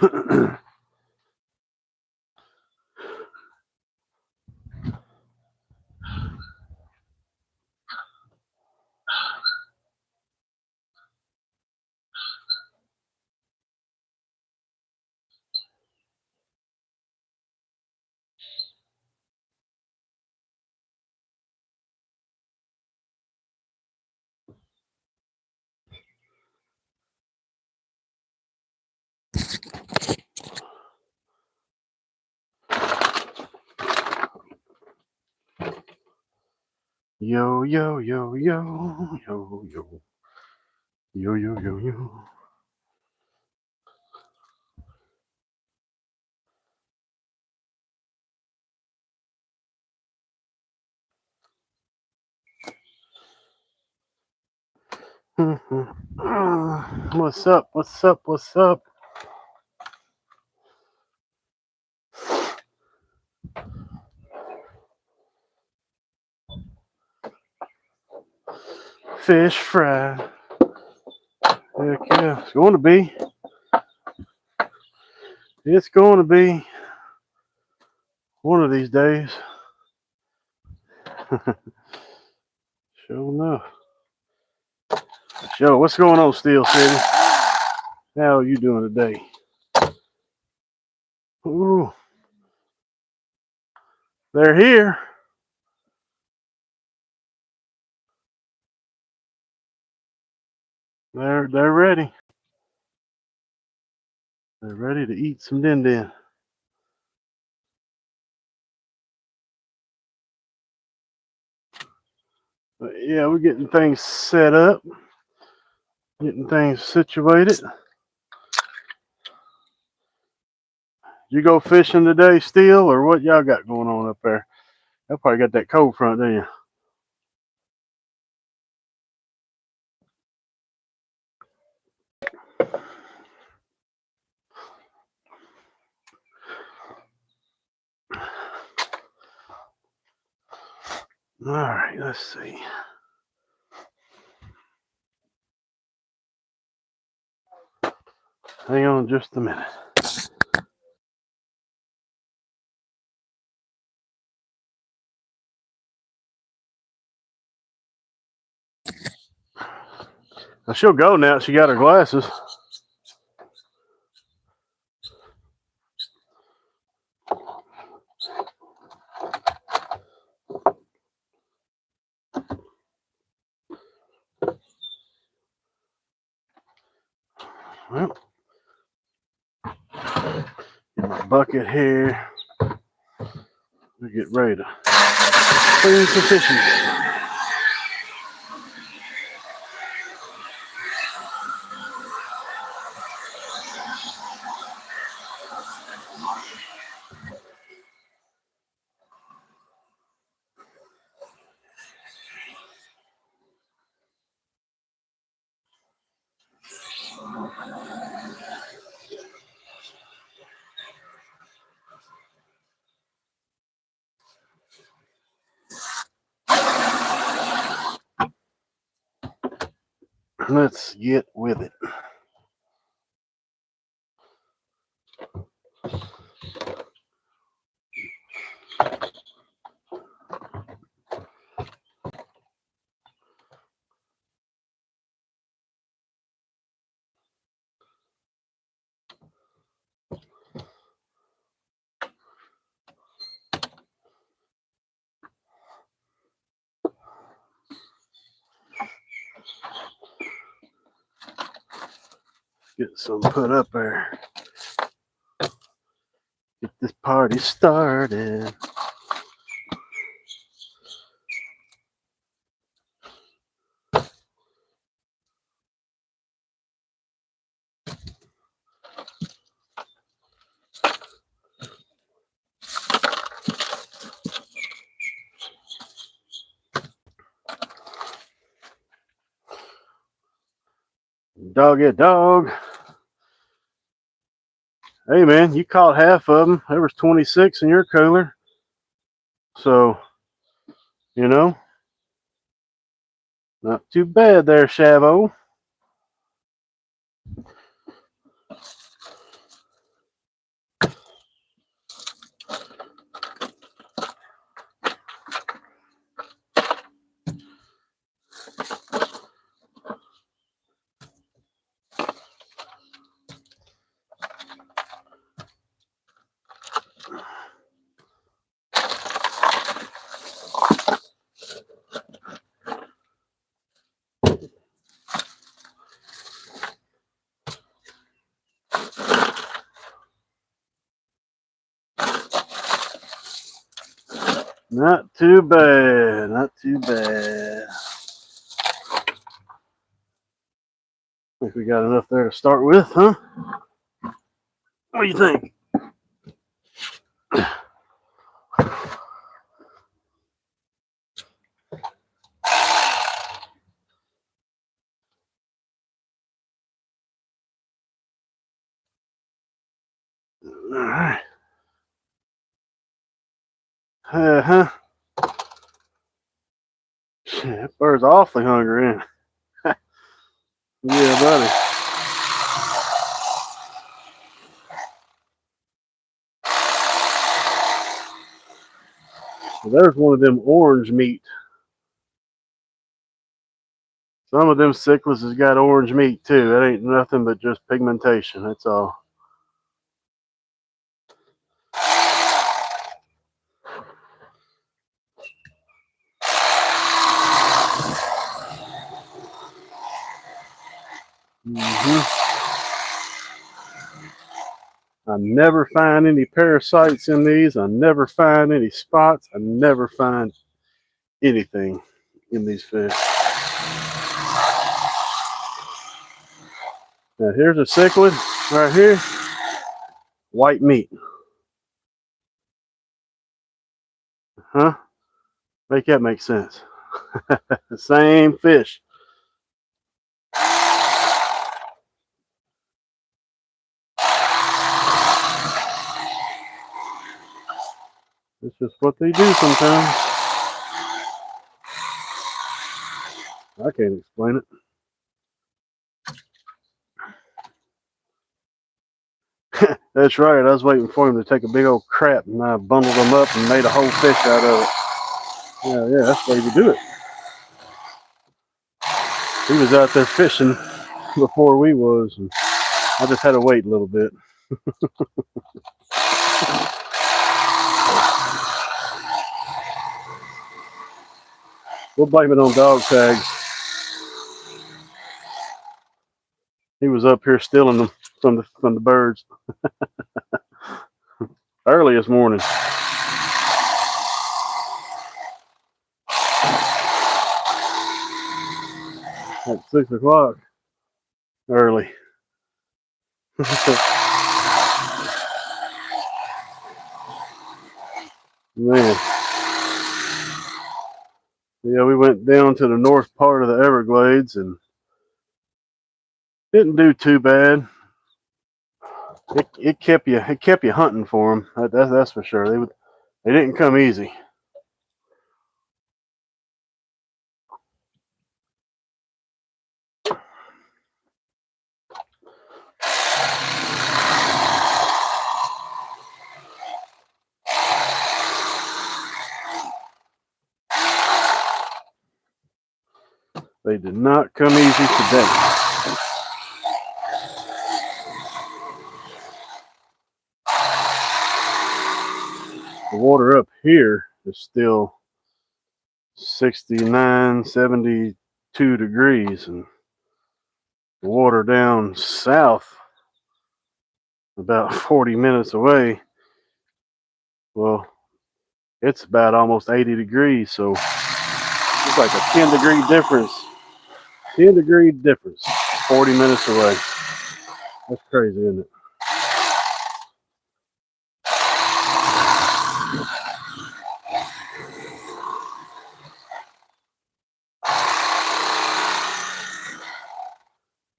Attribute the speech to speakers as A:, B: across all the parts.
A: Yo, yo, yo, yo, yo, yo. Yo, yo, yo, yo. What's up? What's up? What's up? Fish fry. Heck yeah. It's going to be. It's going to be one of these days. Sure enough. Yo, what's going on, Steel City? How are you doing today? Ooh, they're here. They're ready. They're ready to eat some din din. But yeah, we're getting things set up, getting things situated. You go fishing today, Steel, or what y'all got going on up there? Y'all probably got that cold front, don't you? All right, let's see. Hang on just a minute. Now she'll go now. She got her glasses. Well, get my bucket here. We get ready to clean some fishies. Let's get with it. Get some put up there. Get this party started. Dog it, dog. Hey man, you caught half of them. There was 26 in your cooler. So, you know, not too bad there, Shavo. Not too bad. Not too bad. I think we got enough there to start with, huh? What do you think? All right. Uh-huh. That bird's awfully hungry, ain't it? Yeah, buddy. Well, there's one of them orange meat. Some of them cichlids has got orange meat too. That ain't nothing but just pigmentation. That's all. I never find any parasites in these. I never find any spots. I never find anything in these fish. Now here's a cichlid right here. White meat. Huh? Make that make sense. The same fish. It's just what they do sometimes. I can't explain it. That's right. I was waiting for him to take a big old crap, and I bundled them up and made a whole fish out of it. Yeah, that's the way you do it. He was out there fishing before we was, and I just had to wait a little bit. We'll blame it on dog tags. He was up here stealing them from the birds early this morning. At 6 o'clock. Early. Man. Yeah, we went down to the north part of the Everglades and didn't do too bad. It kept you hunting for them. That's for sure. They didn't come easy. They did not come easy today. The water up here is still 69, 72 degrees, and the water down south, about 40 minutes away, well, it's about almost 80 degrees, so it's like a 10-degree difference. 10-degree difference, 40 minutes away. That's crazy, isn't it?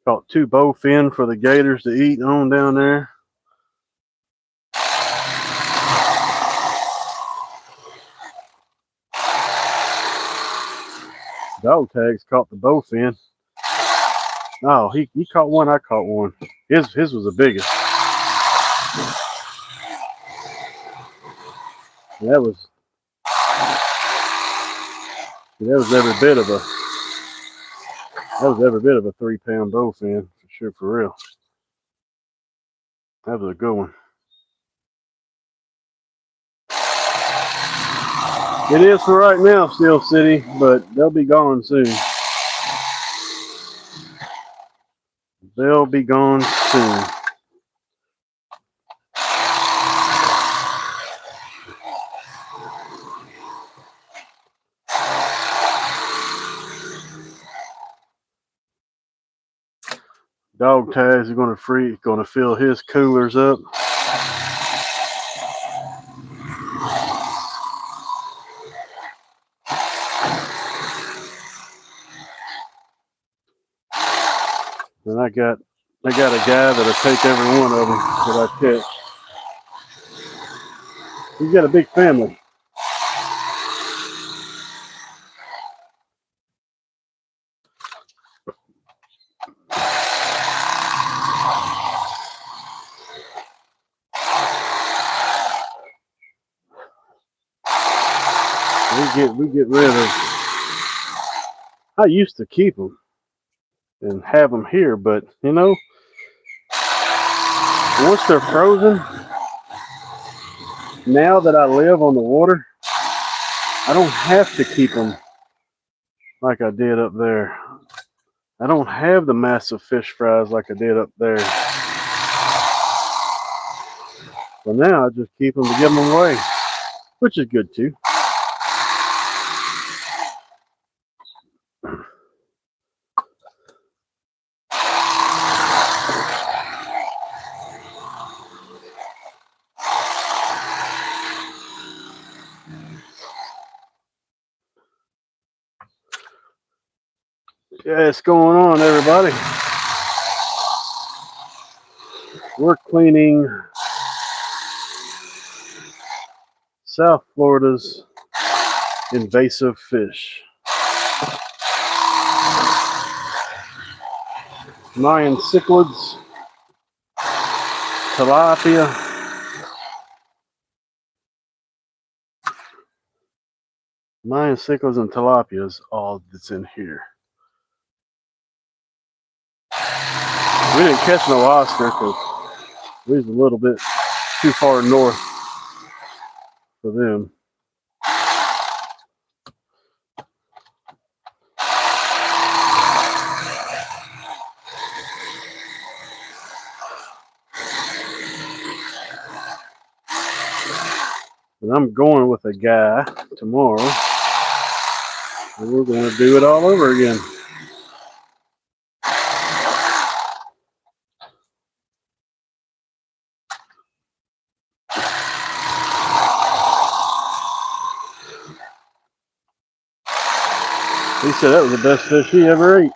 A: Caught 2 bowfin for the gators to eat on down there. Dog tags caught the bowfin. No, he caught one. I caught one. His was the biggest. And that was every bit of a 3-pound bowfin for sure, for real. That was a good one. It is for right now, Steel City, but they'll be gone soon. They'll be gone soon. Dog tags are going to fill his coolers up. And I got a guy that'll take every one of them that I catch. He's got a big family. We get rid of. I used to keep them and have them here, but you know, once they're frozen, now that I live on the water, I don't have to keep them like I did up there. I don't have the massive fish fries like I did up there. So now I just keep them to give them away, which is good too. Yeah, it's going on, everybody. We're cleaning South Florida's invasive fish. Mayan cichlids, tilapia, Mayan cichlids and tilapia is all that's in here. We didn't catch no Oscar because we was a little bit too far north for them. And I'm going with a guy tomorrow, and we're going to do it all over again. He said that was the best fish he ever ate.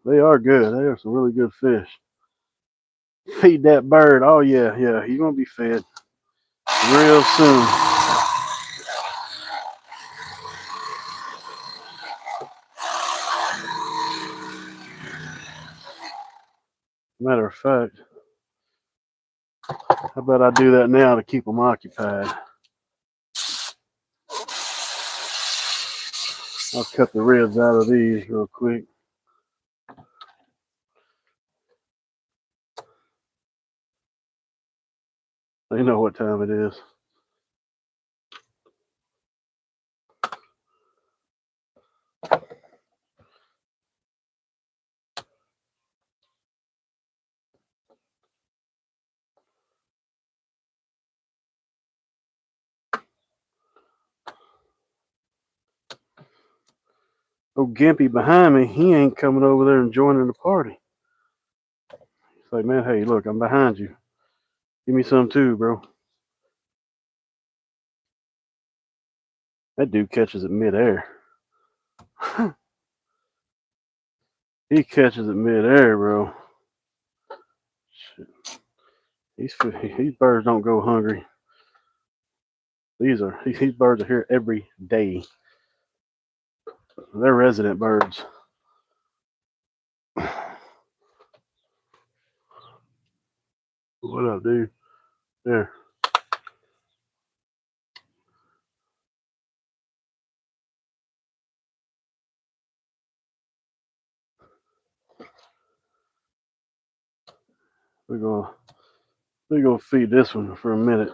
A: They are good. They are some really good fish. Feed that bird. Oh yeah, yeah. He's gonna be fed real soon. Matter of fact, how about I do that now to keep them occupied? I'll cut the ribs out of these real quick. They know what time it is. Oh, Gimpy behind me, he ain't coming over there and joining the party. He's like, man, hey, look, I'm behind you. Give me some too, bro. That dude catches it midair. He catches it midair, bro. Shit. These birds don't go hungry. These birds are here every day. They're resident birds. What up, dude? There. We're gonna feed this one for a minute.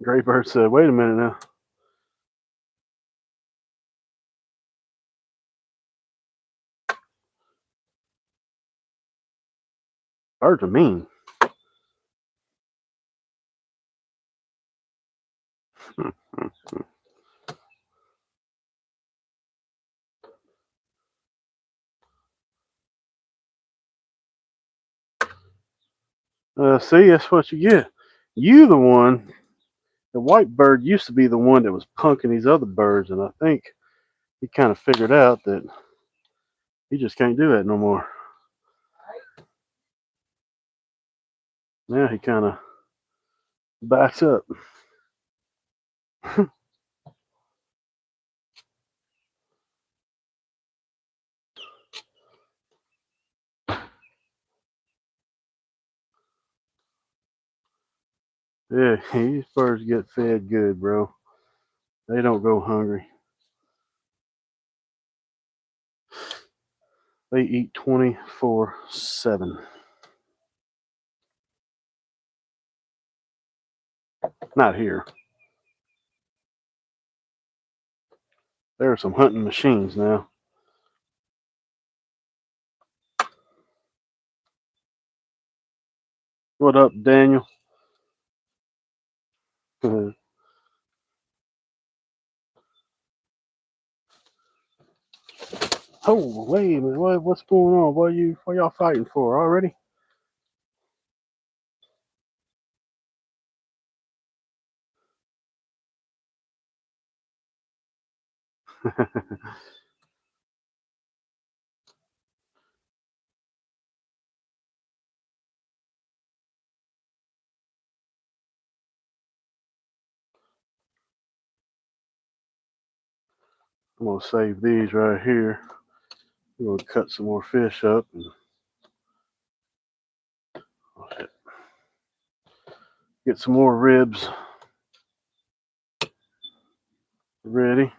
A: Great Bird said, wait a minute now. Birds are mean. See, that's what you get. You the one. The white bird used to be the one that was punking these other birds, and I think he kind of figured out that he just can't do that no more. Now he kind of backs up. Yeah, these birds get fed good, bro. They don't go hungry. They eat 24/7. Not here. There are some hunting machines now. What up, Daniel? Oh, wait a minute. What's going on? What y'all fighting for already? I'm gonna save these right here. We're gonna cut some more fish up and get some more ribs ready.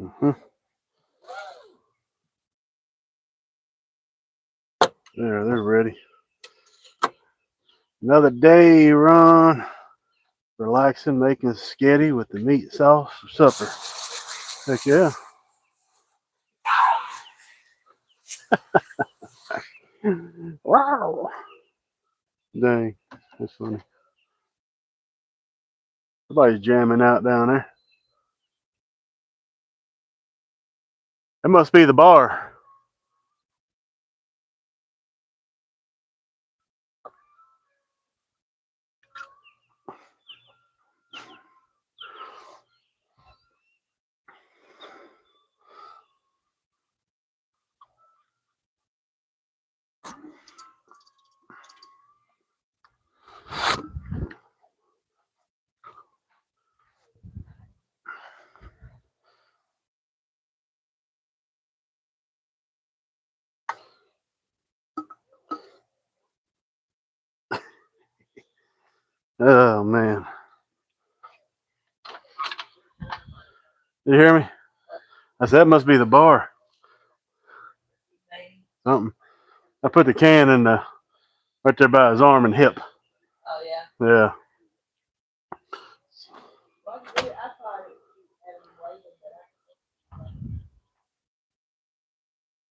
A: Mm-hmm. There, they're ready. Another day, Ron. Relaxing, making sketty with the meat sauce for supper. Heck yeah. Wow. Dang, that's funny. Somebody's jamming out down there. That must be the bar. Oh man. You hear me? I said that must be the bar. Something. I put the can in the right there by his arm and hip. Oh yeah. Yeah.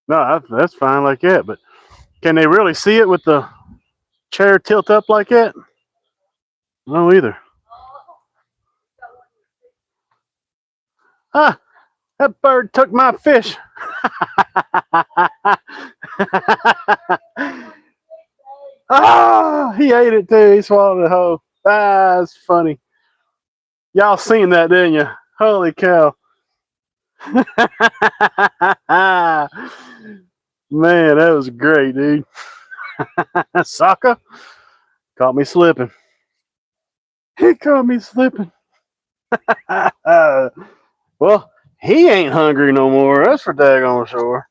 A: No, that's fine like that. But can they really see it with the chair tilt up like that? No, either. Ah, that bird took my fish. Ah, he ate it too. He swallowed it whole. That's funny. Y'all seen that, didn't you? Holy cow. Man, that was great, dude. Soccer caught me slipping. He caught me slipping. Well, He ain't hungry no more. That's for daggone sure.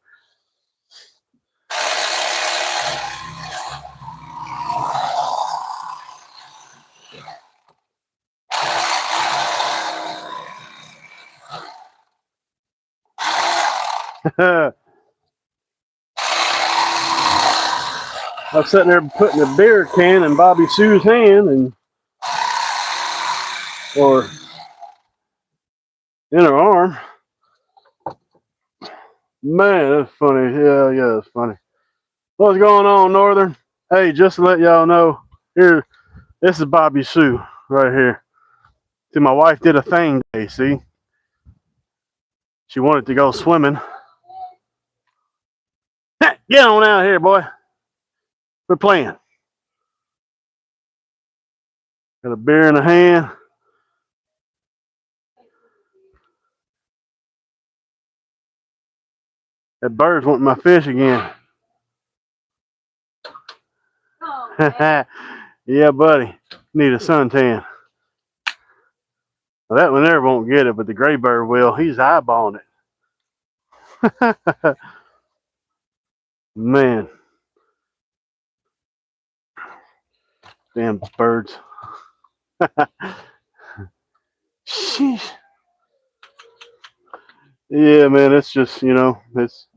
A: I'm sitting there putting a beer can in Bobby Sue's hand and or in her arm. Man, that's funny. Yeah, that's funny. What's going on, Northern? Hey, just to let y'all know, here, this is Bobby Sue right here. See, my wife did a thing today, see? She wanted to go swimming. Get on out here, boy. We're playing. Got a beer in the hand. That bird's wanting my fish again. Oh, yeah, buddy. Need a suntan. Well, that one there won't get it, but the gray bird will. He's eyeballing it. Man. Damn birds. Sheesh. Yeah, man, it's just, it's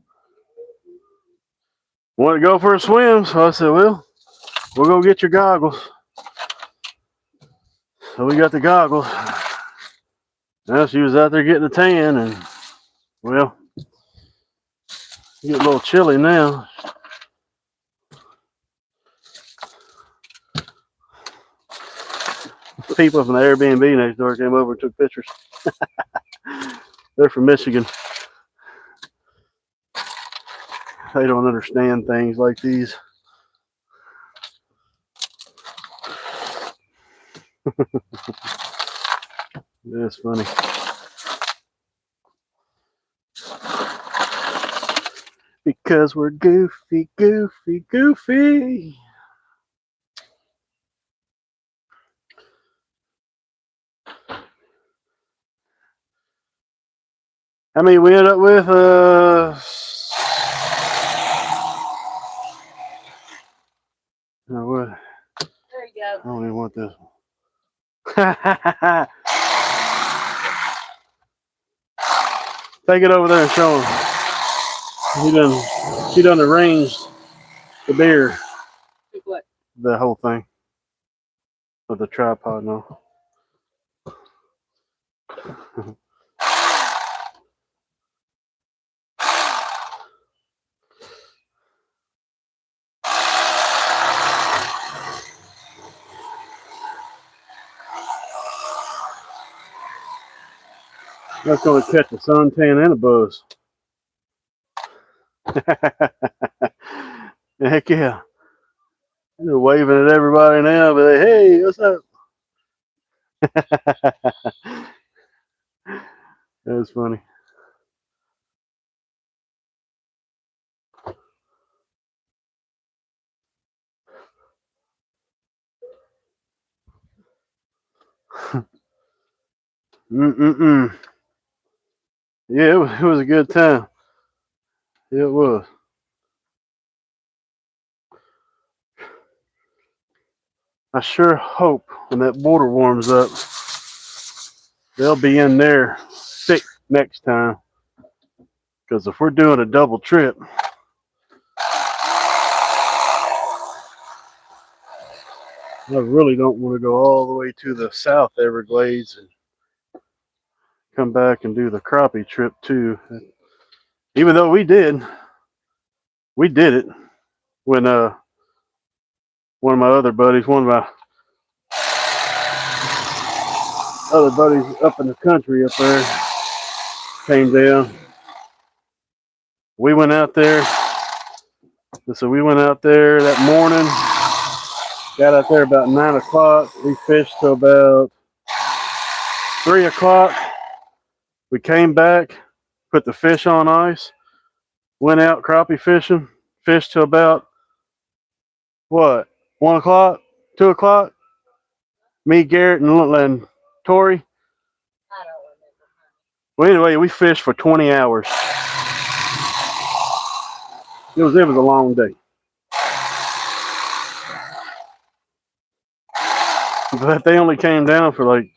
A: want to go for a swim, so I said, well, we'll go get your goggles. So we got the goggles. Now she was out there getting a tan, and well, get a little chilly now. People from the Airbnb next door came over and took pictures. They're from Michigan. They don't understand things like these. That's funny. Because we're goofy, goofy, goofy. How many we ended up with? What? There you go. I don't even want this one. Take it over there and show him. She done arranged the beer. What? The whole thing. With the tripod, no. That's going to catch a suntan and a buzz. Heck yeah. They're waving at everybody now, but hey, what's up? That's funny. Yeah, it was a good time. Yeah, it was. I sure hope when that water warms up, they'll be in there thick next time. Because if we're doing a double trip, I really don't want to go all the way to the South Everglades and come back and do the crappie trip too. Even though we did it when one of my other buddies, one of my other buddies up in the country up there came down. We went out there. So we went out there that morning. Got out there about 9 o'clock. We fished till about 3 o'clock. We came back, put the fish on ice, went out crappie fishing, fished till about what? 1 o'clock, 2 o'clock. Me, Garrett, and Tori. I don't remember. Well, anyway, we fished for 20 hours. It was a long day. But they only came down for like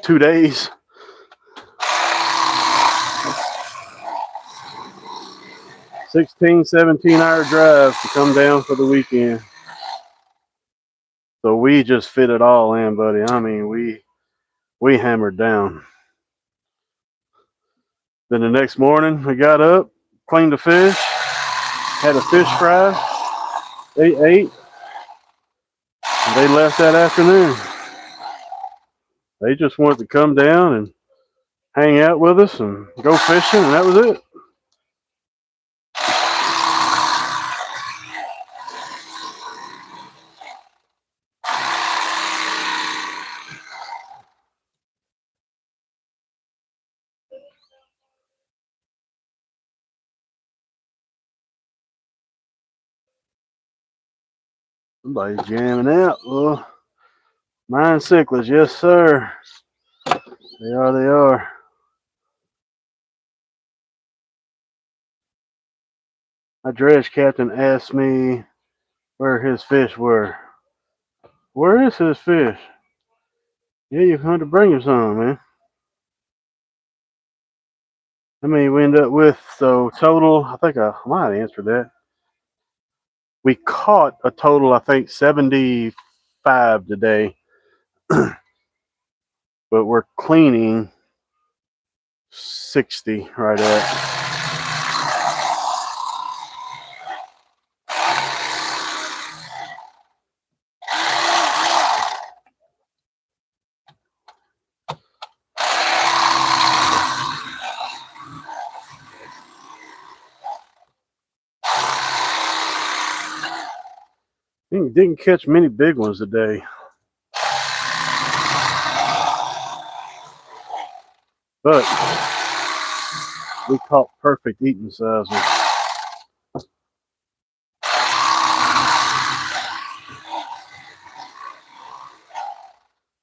A: 2 days. 16, 17-hour drive to come down for the weekend. So we just fit it all in, buddy. I mean, we hammered down. Then the next morning, we got up, cleaned the fish, had a fish fry. They ate. And they left that afternoon. They just wanted to come down and hang out with us and go fishing, and that was it. Somebody's jamming out. Well, mine cichlids, yes sir. They are, they are. My dredge captain asked me where his fish were. Where is his fish? Yeah, you come to bring him some, man. How many we end up with? So total, I think I might answer that. We caught a total, I think, 75 today, but we're cleaning 60 right at. Didn't catch many big ones today, but we caught perfect eating size ones.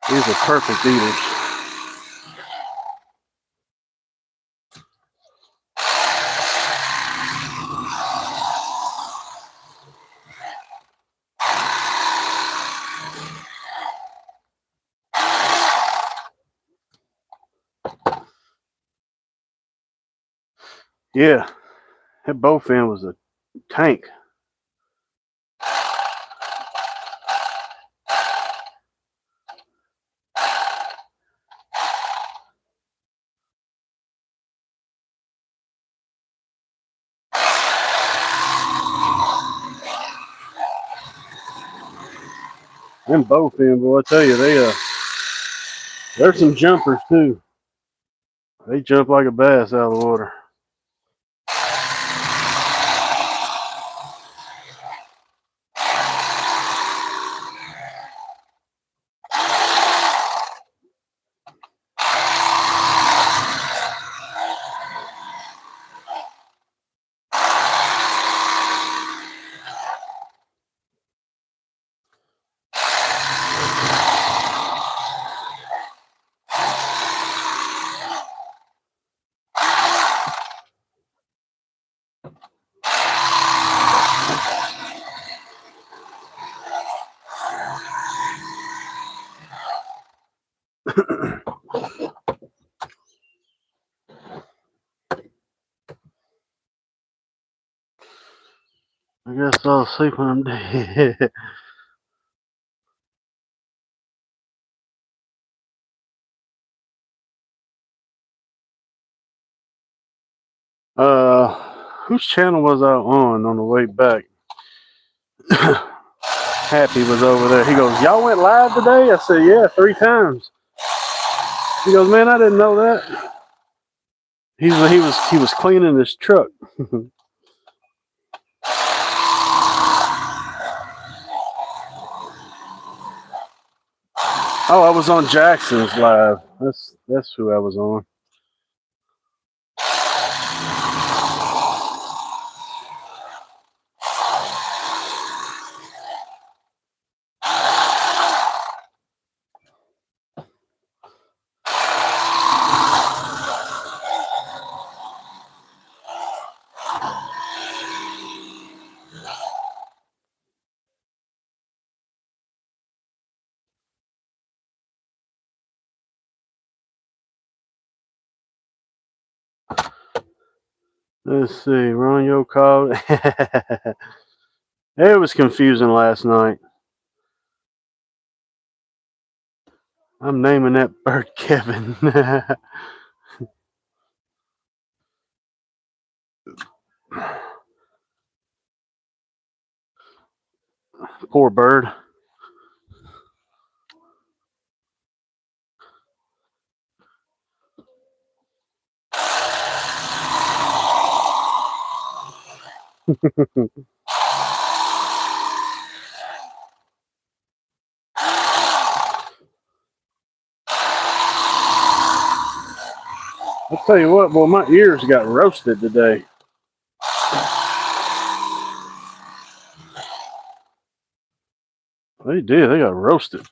A: These are perfect eaters. Yeah, that bowfin was a tank. Them bowfin, boy, I tell you, they're some jumpers too. They jump like a bass out of the water. I guess I'll sleep when I'm dead. Whose channel was I on the way back? Happy was over there. He goes, "Y'all went live today?" I said, "Yeah, 3 times." He goes, "Man, I didn't know that." He was cleaning his truck. Oh, I was on Jackson's live. That's who I was on. Let's see, ronyo called. It was confusing last night. I'm naming that bird Kevin. Poor bird. I'll tell you what, boy, my ears got roasted today. They did. They got roasted.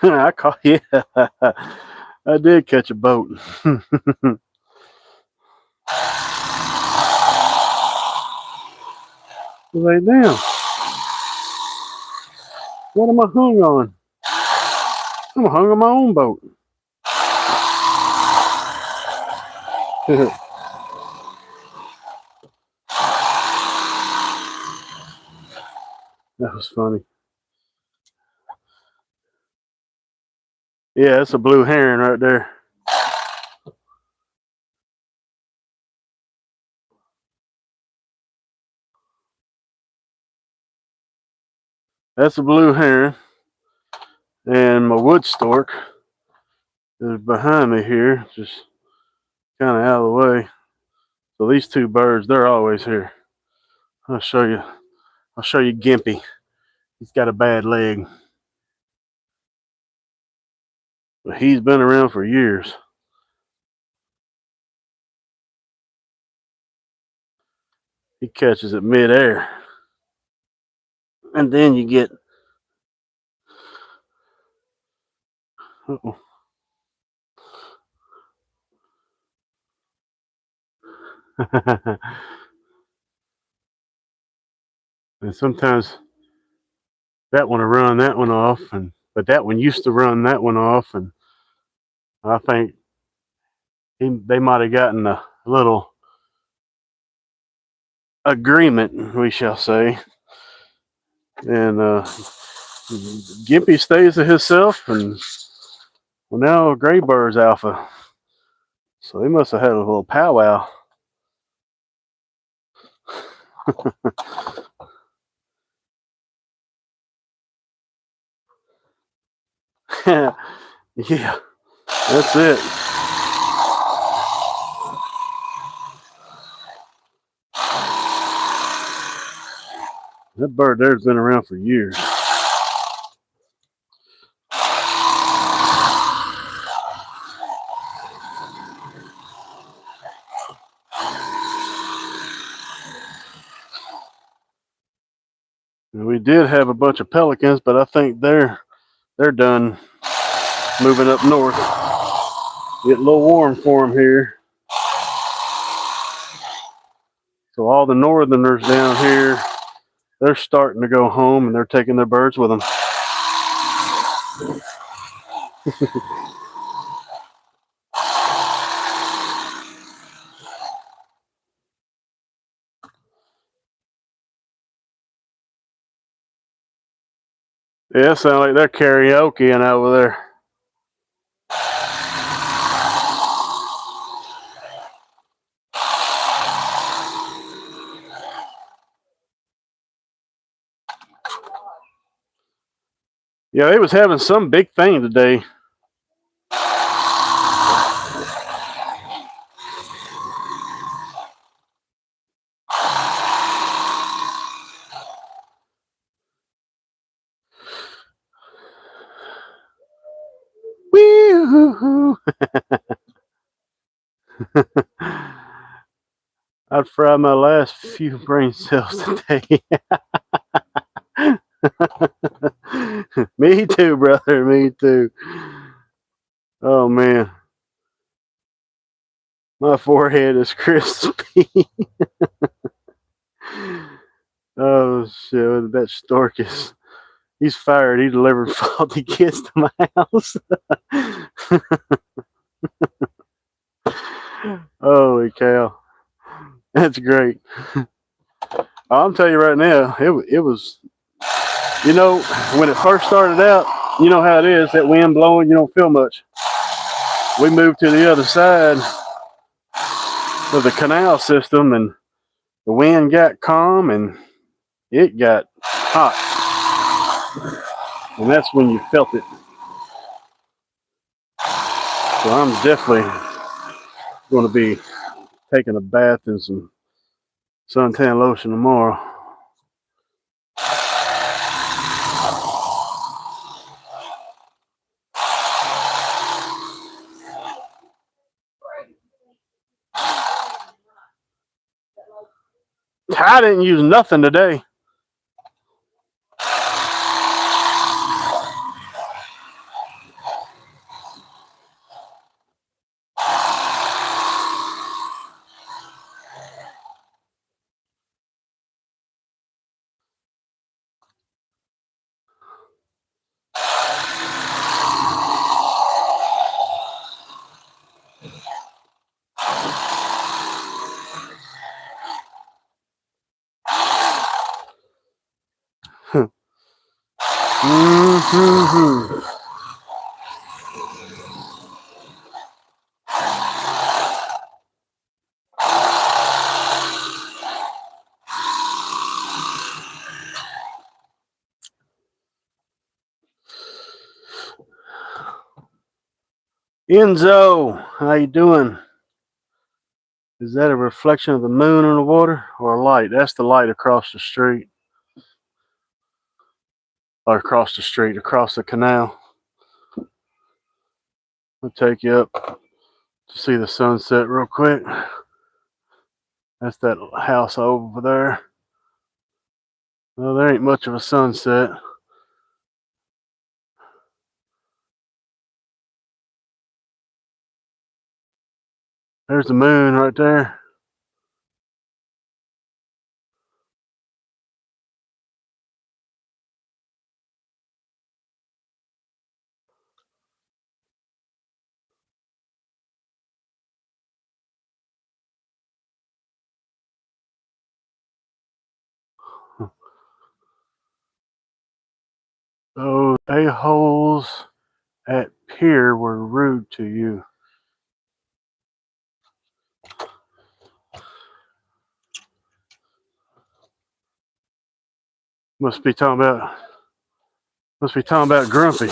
A: I caught, yeah, I did catch a boat. Lay down. What am I hung on? I'm hung on my own boat. That was funny. Yeah, it's a blue heron right there. That's a blue heron. And my wood stork is behind me here, just kind of out of the way. So these two birds, they're always here. I'll show you. I'll show you Gimpy. He's got a bad leg, but he's been around for years. He catches it midair, and then you get. Uh-oh. And sometimes that one will run that one off, and but that one used to run that one off, and I think they might have gotten a little agreement, we shall say, and Gimpy stays to himself, and well, now Graybird's alpha, so they must have had a little powwow. Yeah, that's it. That bird there's been around for years. And we did have a bunch of pelicans, but I think they're done moving up north. Get a little warm for them here. So all the northerners down here, they're starting to go home, and they're taking their birds with them. Yeah, it sounds like they're karaokeing over there. Yeah, they was having some big thing today. Wee-hoo-hoo. I'd fry my last few brain cells today. Me too, brother. Me too. Oh man, my forehead is crispy. Oh shit, that stork is. He's fired. He delivered faulty kids to my house. Holy cow, that's great. I'm telling you right now, it was. You know, when it first started out, you know how it is. That wind blowing, you don't feel much. We moved to the other side of the canal system, and the wind got calm, and it got hot, and that's when you felt it. So I'm definitely going to be taking a bath in some suntan lotion tomorrow. I didn't use nothing today. Mm-hmm. Enzo, how you doing? Is that a reflection of the moon on the water or a light? That's the light across the street. Or across the street, across the canal. I'll take you up to see the sunset real quick. That's that house over there. Well, there ain't much of a sunset. There's the moon right there. Those a-holes at pier were rude to you. Must be talking about Grumpy.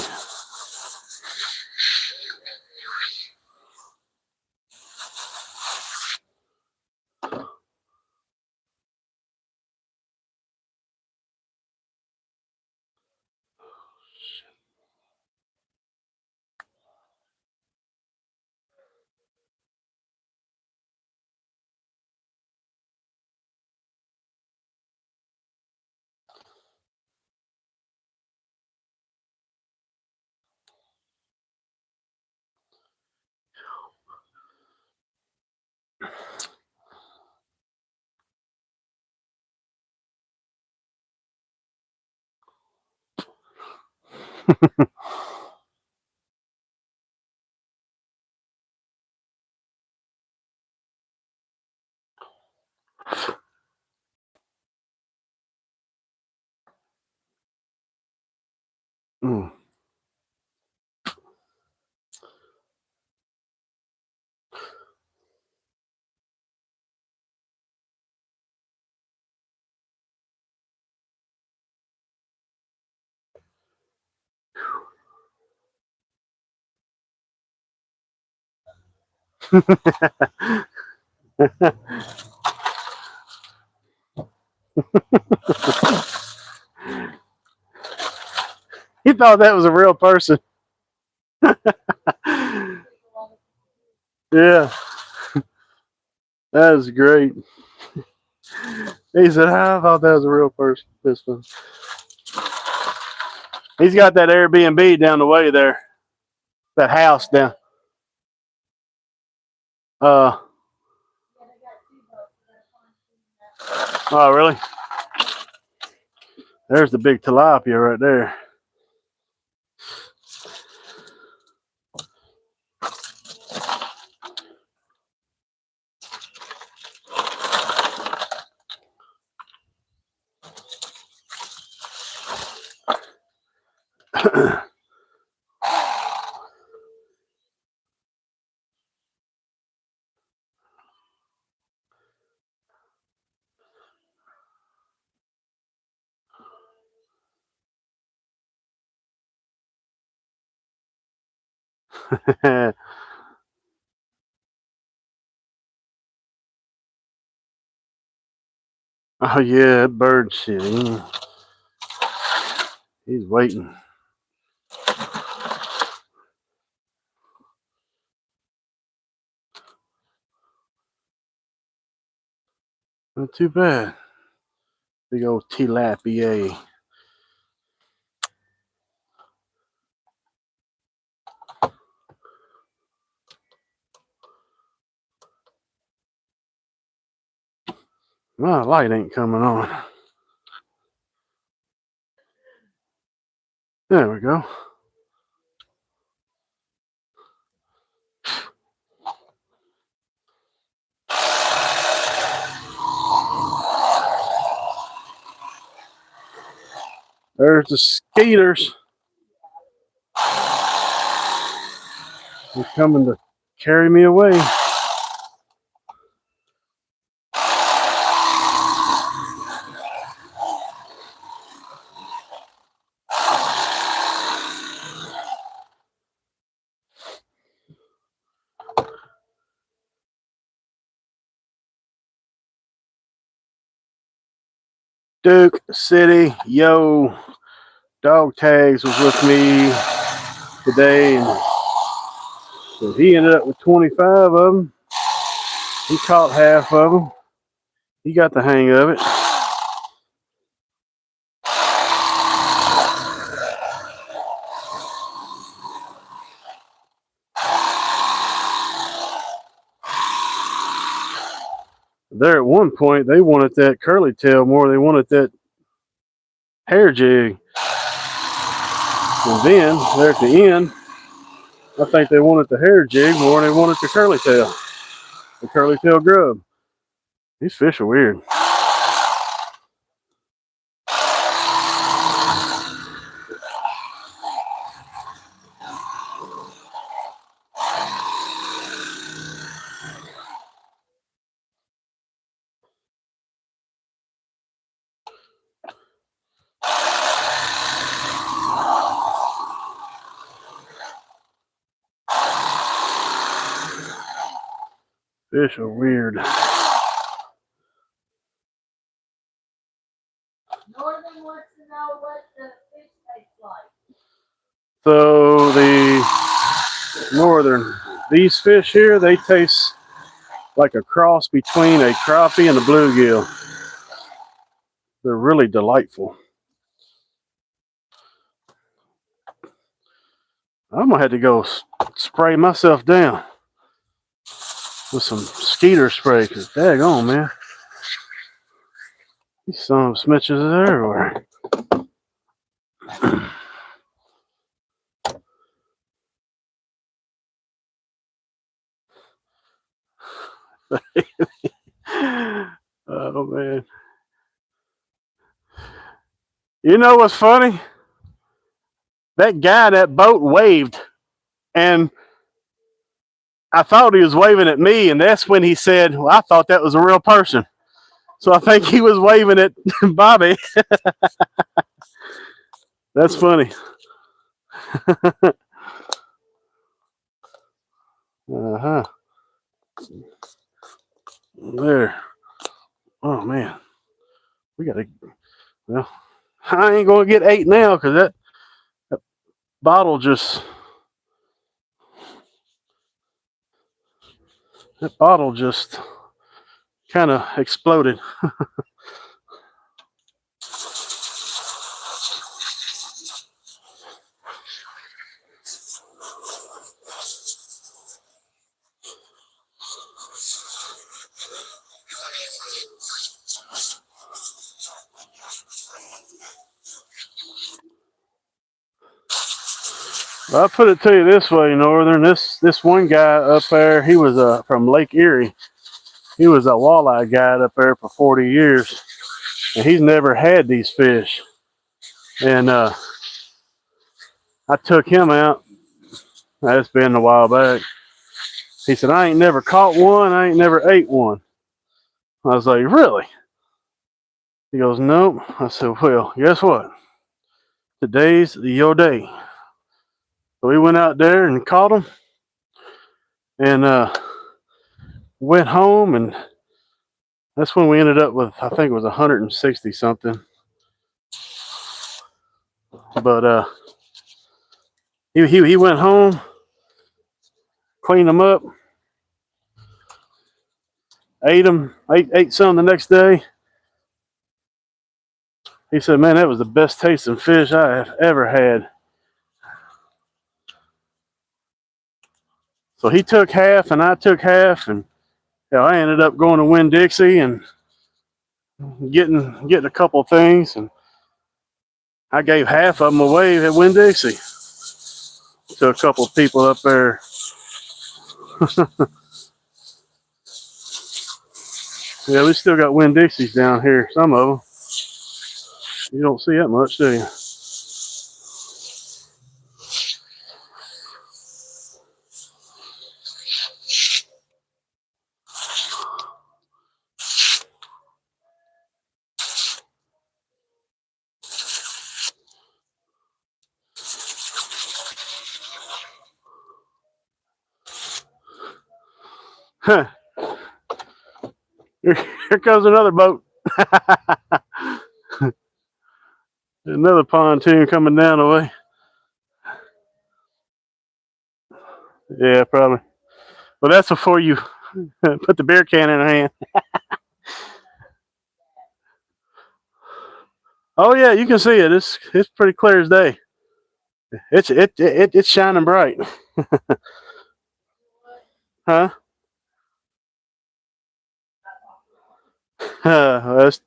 A: Mm. He thought that was a real person. Yeah, that was great. He said, I thought that was a real person. This one. He's got that Airbnb down the way there. That house down. Oh, really? There's the big tilapia right there. Oh yeah, that bird shit. He's waiting. Not too bad. Big old tilapia. My light ain't coming on. There we go. There's the skeeters. They're coming to carry me away. Duke City, yo, Dog Tags was with me today, and so he ended up with 25 of them. He caught half of them. He got the hang of it. There at one point, they wanted that curly tail more. They wanted that hair jig. And then, there at the end, I think they wanted the hair jig more than they wanted the curly tail. The curly tail grub. These fish are weird. Fish are weird.
B: Northern wants to know what the fish tastes like.
A: So the northern, these fish here, they taste like a cross between a crappie and a bluegill. They're really delightful. I'm gonna have to go spray myself down with some skeeter spray, cause daggone, man, these son of smitches are everywhere. Oh man. You know what's funny? That guy, that boat waved, and I thought he was waving at me, and that's when he said, well, I thought that was a real person. So I think he was waving at Bobby. That's funny. Uh-huh. There. Oh man. We gotta, well, I ain't gonna get 8 now because that bottle just kind of exploded. I put it to you this way, Northern. This one guy up there, he was from Lake Erie. He was a walleye guide up there for 40 years, and he's never had these fish. And I took him out. That's been a while back. He said, I ain't never caught one. I ain't never ate one. I was like, really? He goes, nope. I said, well, guess what? Today's your day. So we went out there and caught them, and went home, and that's when we ended up with, I think it was 160 something. But he went home, cleaned them up, ate them, ate some the next day. He said, man, that was the best tasting fish I have ever had. So he took half and I took half, and I ended up going to Winn-Dixie and getting a couple of things, and I gave half of them away at Winn-Dixie to a couple of people up there. Yeah, we still got Winn-Dixies down here, some of them. You don't see that much, do you? Huh. Here comes another boat. Another pontoon coming down the way. Yeah, probably. Well, that's before you put the beer can in her hand. Oh yeah, you can see it. It's pretty clear as day. It's shining bright. Huh? That's,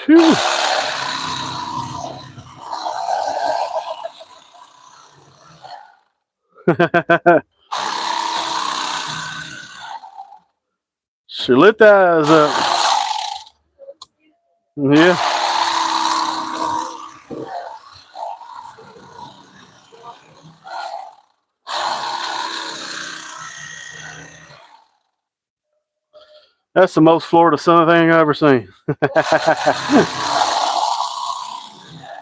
A: Phew. She lit the eyes up. Yeah. That's the most Florida sun thing I've ever seen.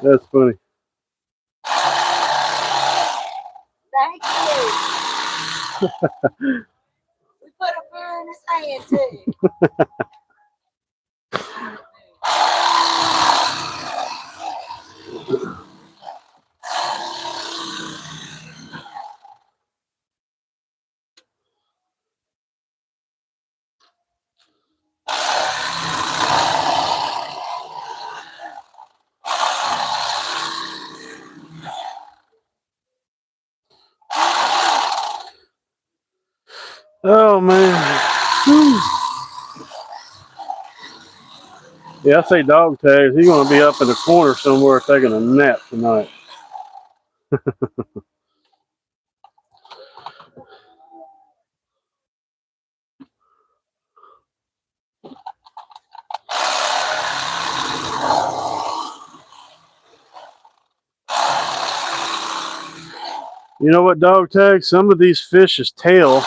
A: That's funny.
B: Thank you. We put a beer in his hand too.
A: Oh man. Whew. Yeah, I say dog tags. He's gonna be up in the corner somewhere taking a nap tonight. You know what, dog tags? Some of these fish's tail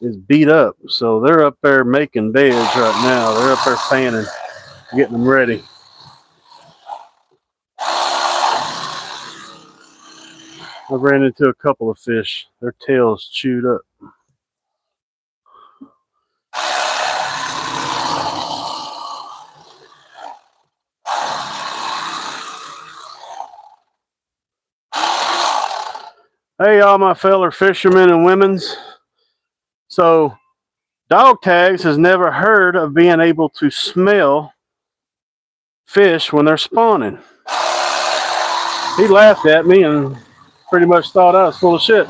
A: is beat up, so they're up there making beds right now. They're up there fanning, getting them ready. I ran into a couple of fish. Their tails chewed up. Hey, all my fellow fishermen and women's. So, dog tags has never heard of being able to smell fish when they're spawning. He laughed at me and pretty much thought I was full of shit.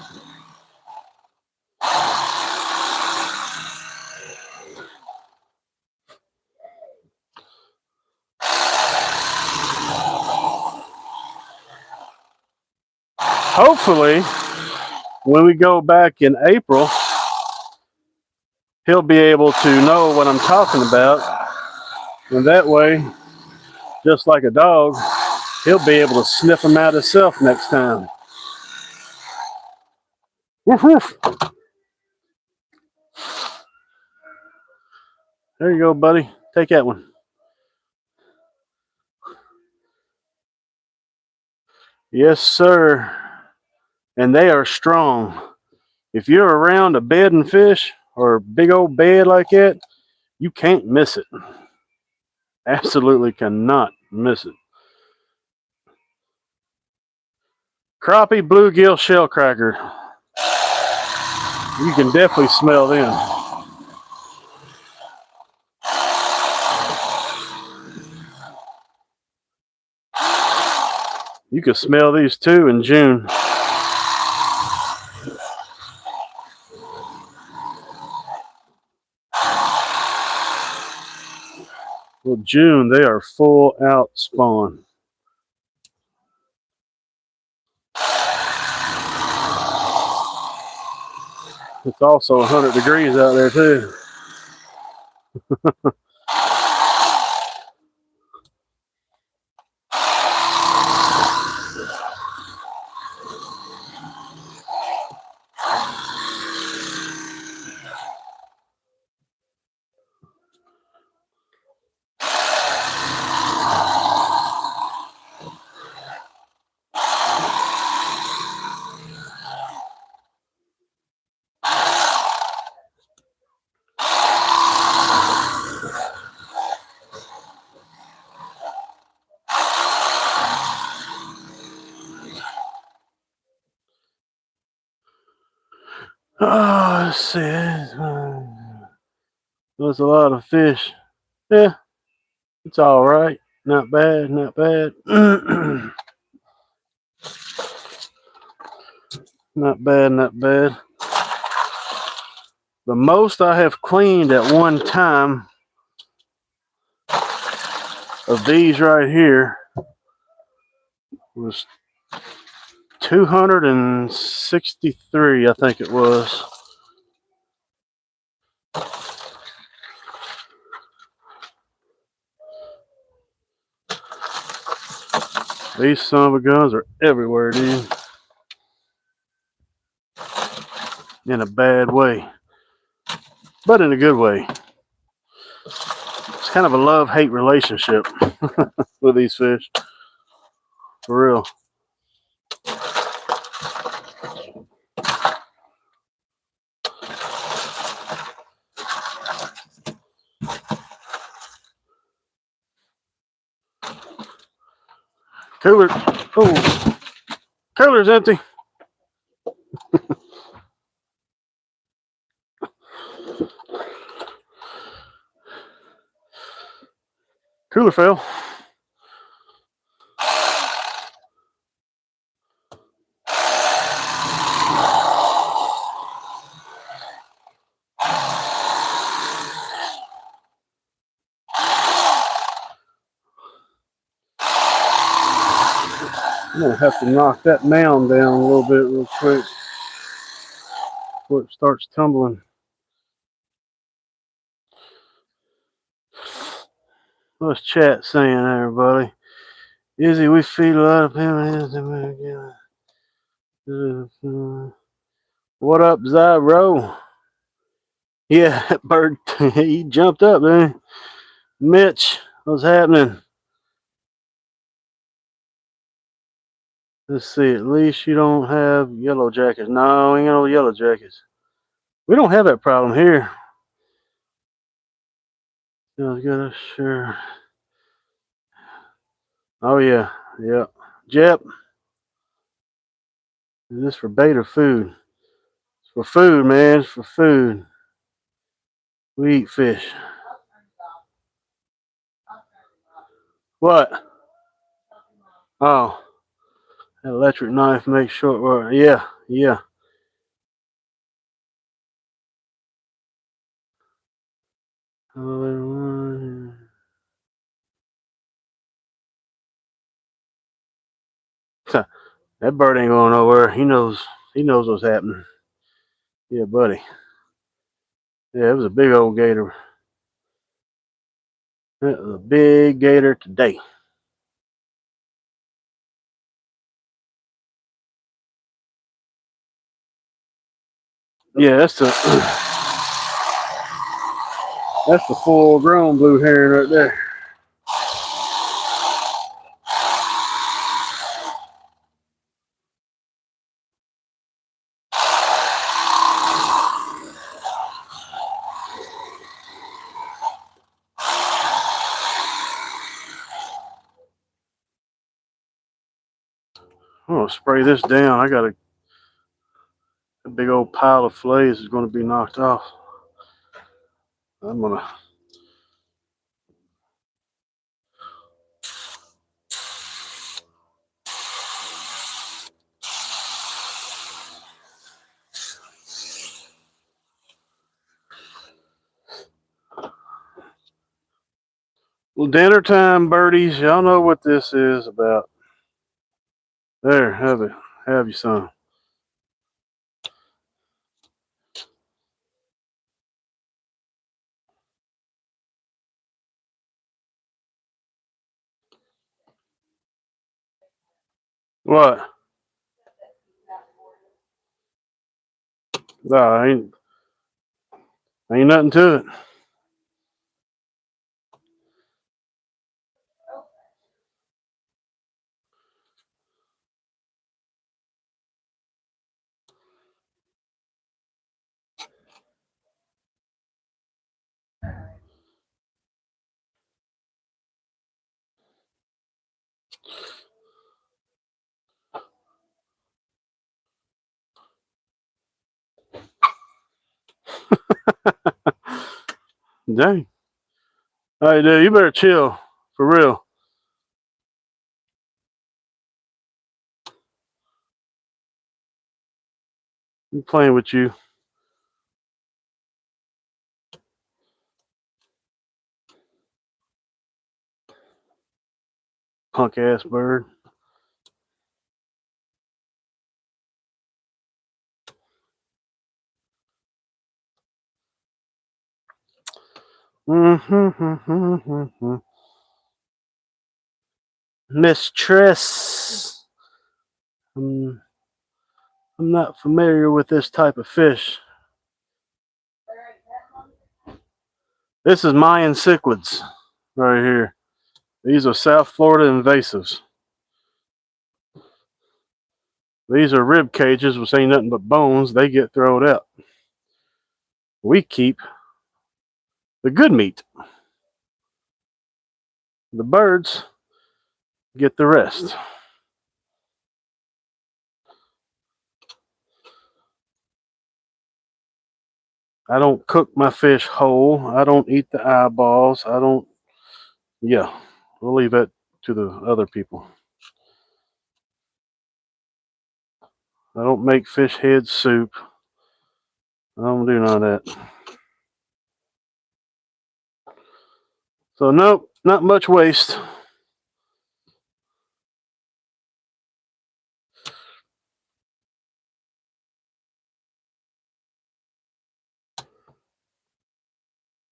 A: hopefully, when we go back in April, he'll be able to know what I'm talking about. And that way, just like a dog, he'll be able to sniff them out himself next time. Woof, woof. There you go, buddy. Take that one. Yes, sir. And they are strong. If you're around a bed and fish or a big old bed like that, you can't miss it. Absolutely cannot miss it. Crappie, bluegill, shellcracker. You can definitely smell them. You can smell these too in June. Well, June, they are full out spawn. It's also 100 degrees out there too. Oh, let's see. There's a lot of fish. Yeah, it's all right. Not bad, not bad. Not bad, not bad. The most I have cleaned at one time of these right here was 263, I think it was. These son of a guns are everywhere, dude. In a bad way, but in a good way. It's kind of a love-hate relationship with these fish, for real. Cooler, oh, cooler's empty. Cooler fell. I'm gonna have to knock that mound down a little bit real quick before it starts tumbling. What's chat saying, everybody? Izzy, we feed a lot of people. What up, Zyro? Yeah, that bird, he jumped up, man. Mitch, what's happening? Let's see, at least you don't have yellow jackets. No, we ain't got no yellow jackets. We don't have that problem here. Sounds good, sure. Oh, yeah, yeah. Jep, is this for bait or food? It's for food, man. It's for food. We eat fish. What? Oh, that electric knife makes short work. Yeah, yeah. That bird ain't going nowhere. He knows what's happening. Yeah, buddy. Yeah, it was a big old gator. It was a big gator today. Yeah, that's the that's the full grown blue heron right there. I'm gonna spray this down. I got a big old pile of fillets is gonna be knocked off. I'm gonna well, dinner time, birdies. Y'all know what this is about. There, have it. Have you some. What? No, ain't nothing to it. Dang. Hey, dude, you better chill. For real. I'm playing with you, punk ass bird. Mistress. I'm, I'm not familiar with this type of fish. This is Mayan cichlids right here. These are South Florida invasives. These are rib cages, which ain't nothing but bones. They get thrown out. We keep the good meat. The birds get the rest. I don't cook my fish whole. I don't eat the eyeballs. I don't, yeah, we'll leave that to the other people. I don't make fish head soup. I don't do none of that. So, nope, not much waste.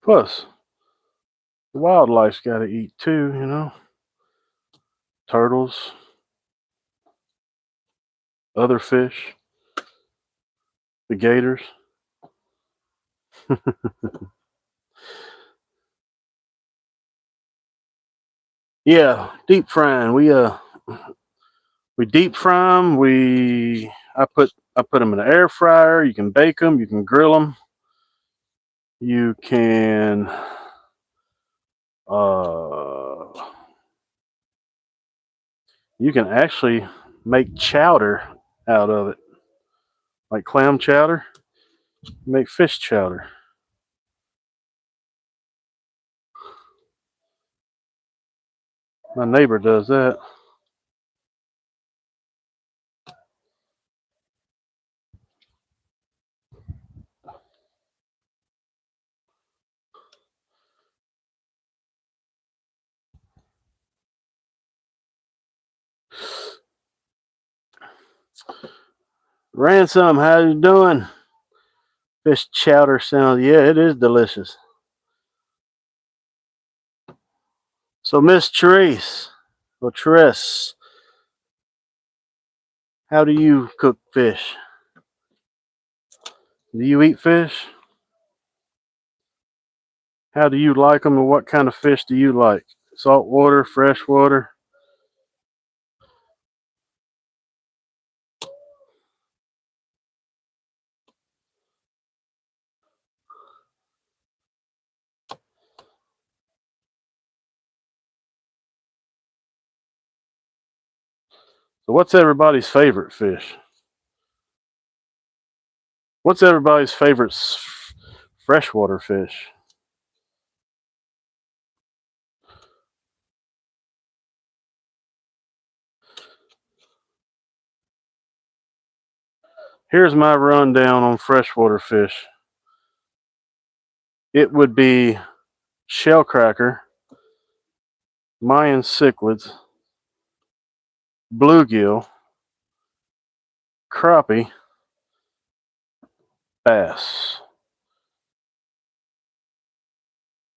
A: Plus, the wildlife's got to eat too, you know. Turtles, other fish, the gators. Yeah, deep frying. We deep fry them. I put them in an air fryer. You can bake them. You can grill them. You can uh, you can actually make chowder out of it, like clam chowder. Make fish chowder. My neighbor does that. Ransom, how you doing? Fish chowder sounds, yeah, it is delicious. So, Miss Therese, or Tress, how do you cook fish? Do you eat fish? How do you like them, and what kind of fish do you like? Salt water, fresh water? So, what's everybody's favorite fish? What's everybody's favorite freshwater fish? Here's my rundown on freshwater fish. It would be shellcracker, Mayan cichlids, bluegill, crappie, bass.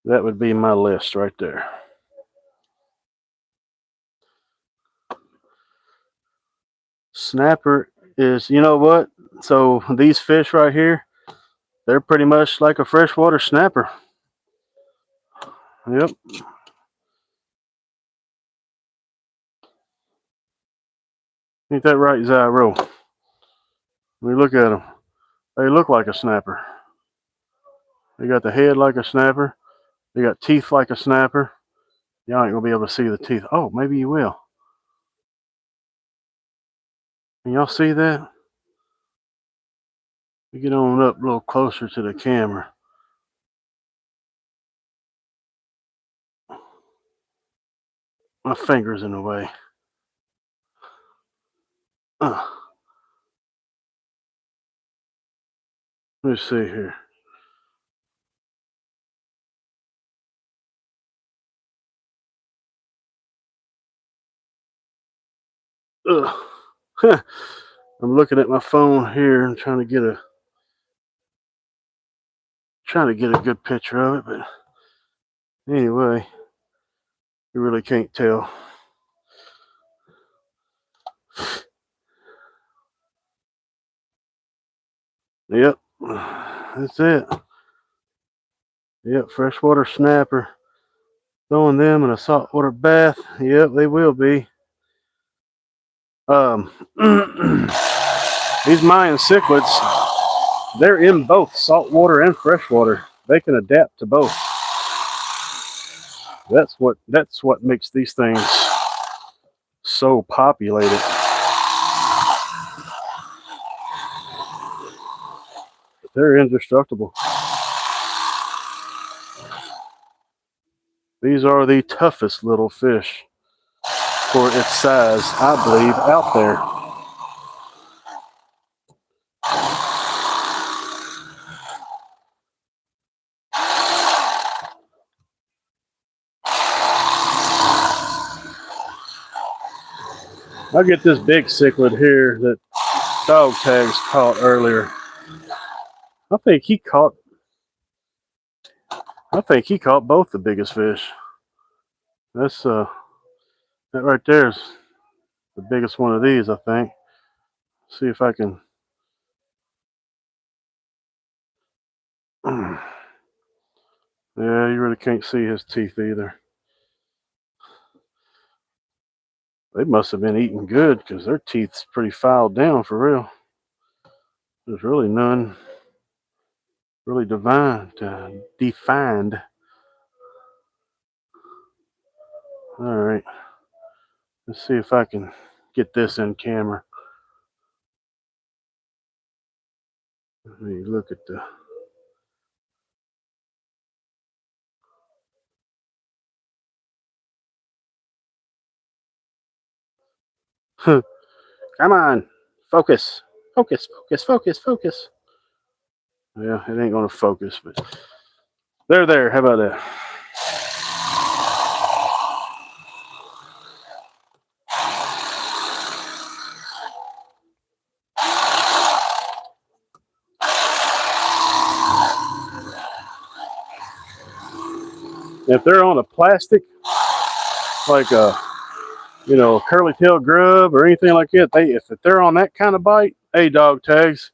A: That would be my list right there. Snapper is, you know what? So these fish right here, they're pretty much like a freshwater snapper. Yep. Ain't that right, Zyro? When you look at them, they look like a snapper. They got the head like a snapper. They got teeth like a snapper. Y'all ain't gonna be able to see the teeth. Oh, maybe you will. Can y'all see that? We get on up a little closer to the camera. My finger's in the way. Uh, let's see here. Ugh. I'm looking at my phone here and trying to get a good picture of it, but anyway, you really can't tell. Yep, that's it. Yep, freshwater snapper. Throwing them in a saltwater bath. Yep, they will be. Um, these Mayan cichlids, they're in both saltwater and freshwater. They can adapt to both. That's what makes these things so populated. They're indestructible. These are the toughest little fish for its size, I believe, out there. I get this big cichlid here that Dog Tags caught earlier. I think he caught both the biggest fish. That's that right there is the biggest one of these, I think. See if I can. Yeah, you really can't see his teeth either. They must have been eating good because their teeth's pretty filed down for real. There's really none really defined. All right, let's see if I can get this in camera. Let me look at the. Come on, focus, focus, focus, focus, focus. Yeah, it ain't gonna focus, but there. How about that? If they're on a plastic, like a curly tail grub or anything like that, if they're on that kind of bite, hey, dog tags,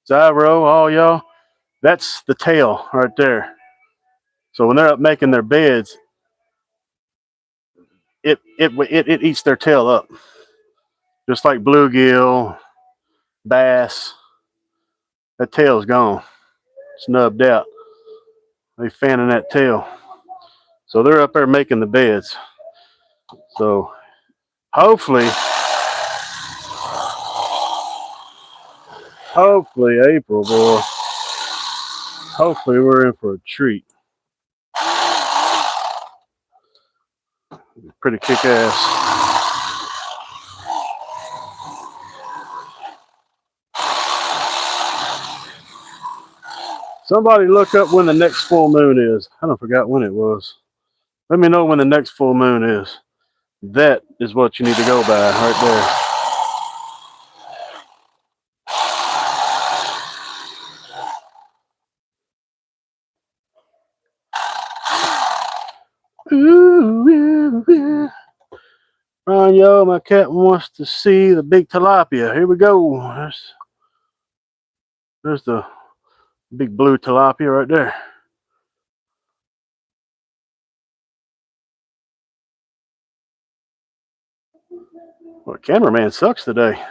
A: Zyro, all y'all, that's the tail right there. So when they're up making their beds, it eats their tail up, just like bluegill, bass. That tail's gone, snubbed out. They fanning that tail, so they're up there making the beds. So hopefully April, boy. Hopefully we're in for a treat. Pretty kick ass. Somebody look up when the next full moon is. I don't forgot when it was. Let me know when the next full moon is. That is what you need to go by right there. Ronyo, my cat wants to see the big tilapia. Here we go. There's the big blue tilapia right there. Well, cameraman sucks today.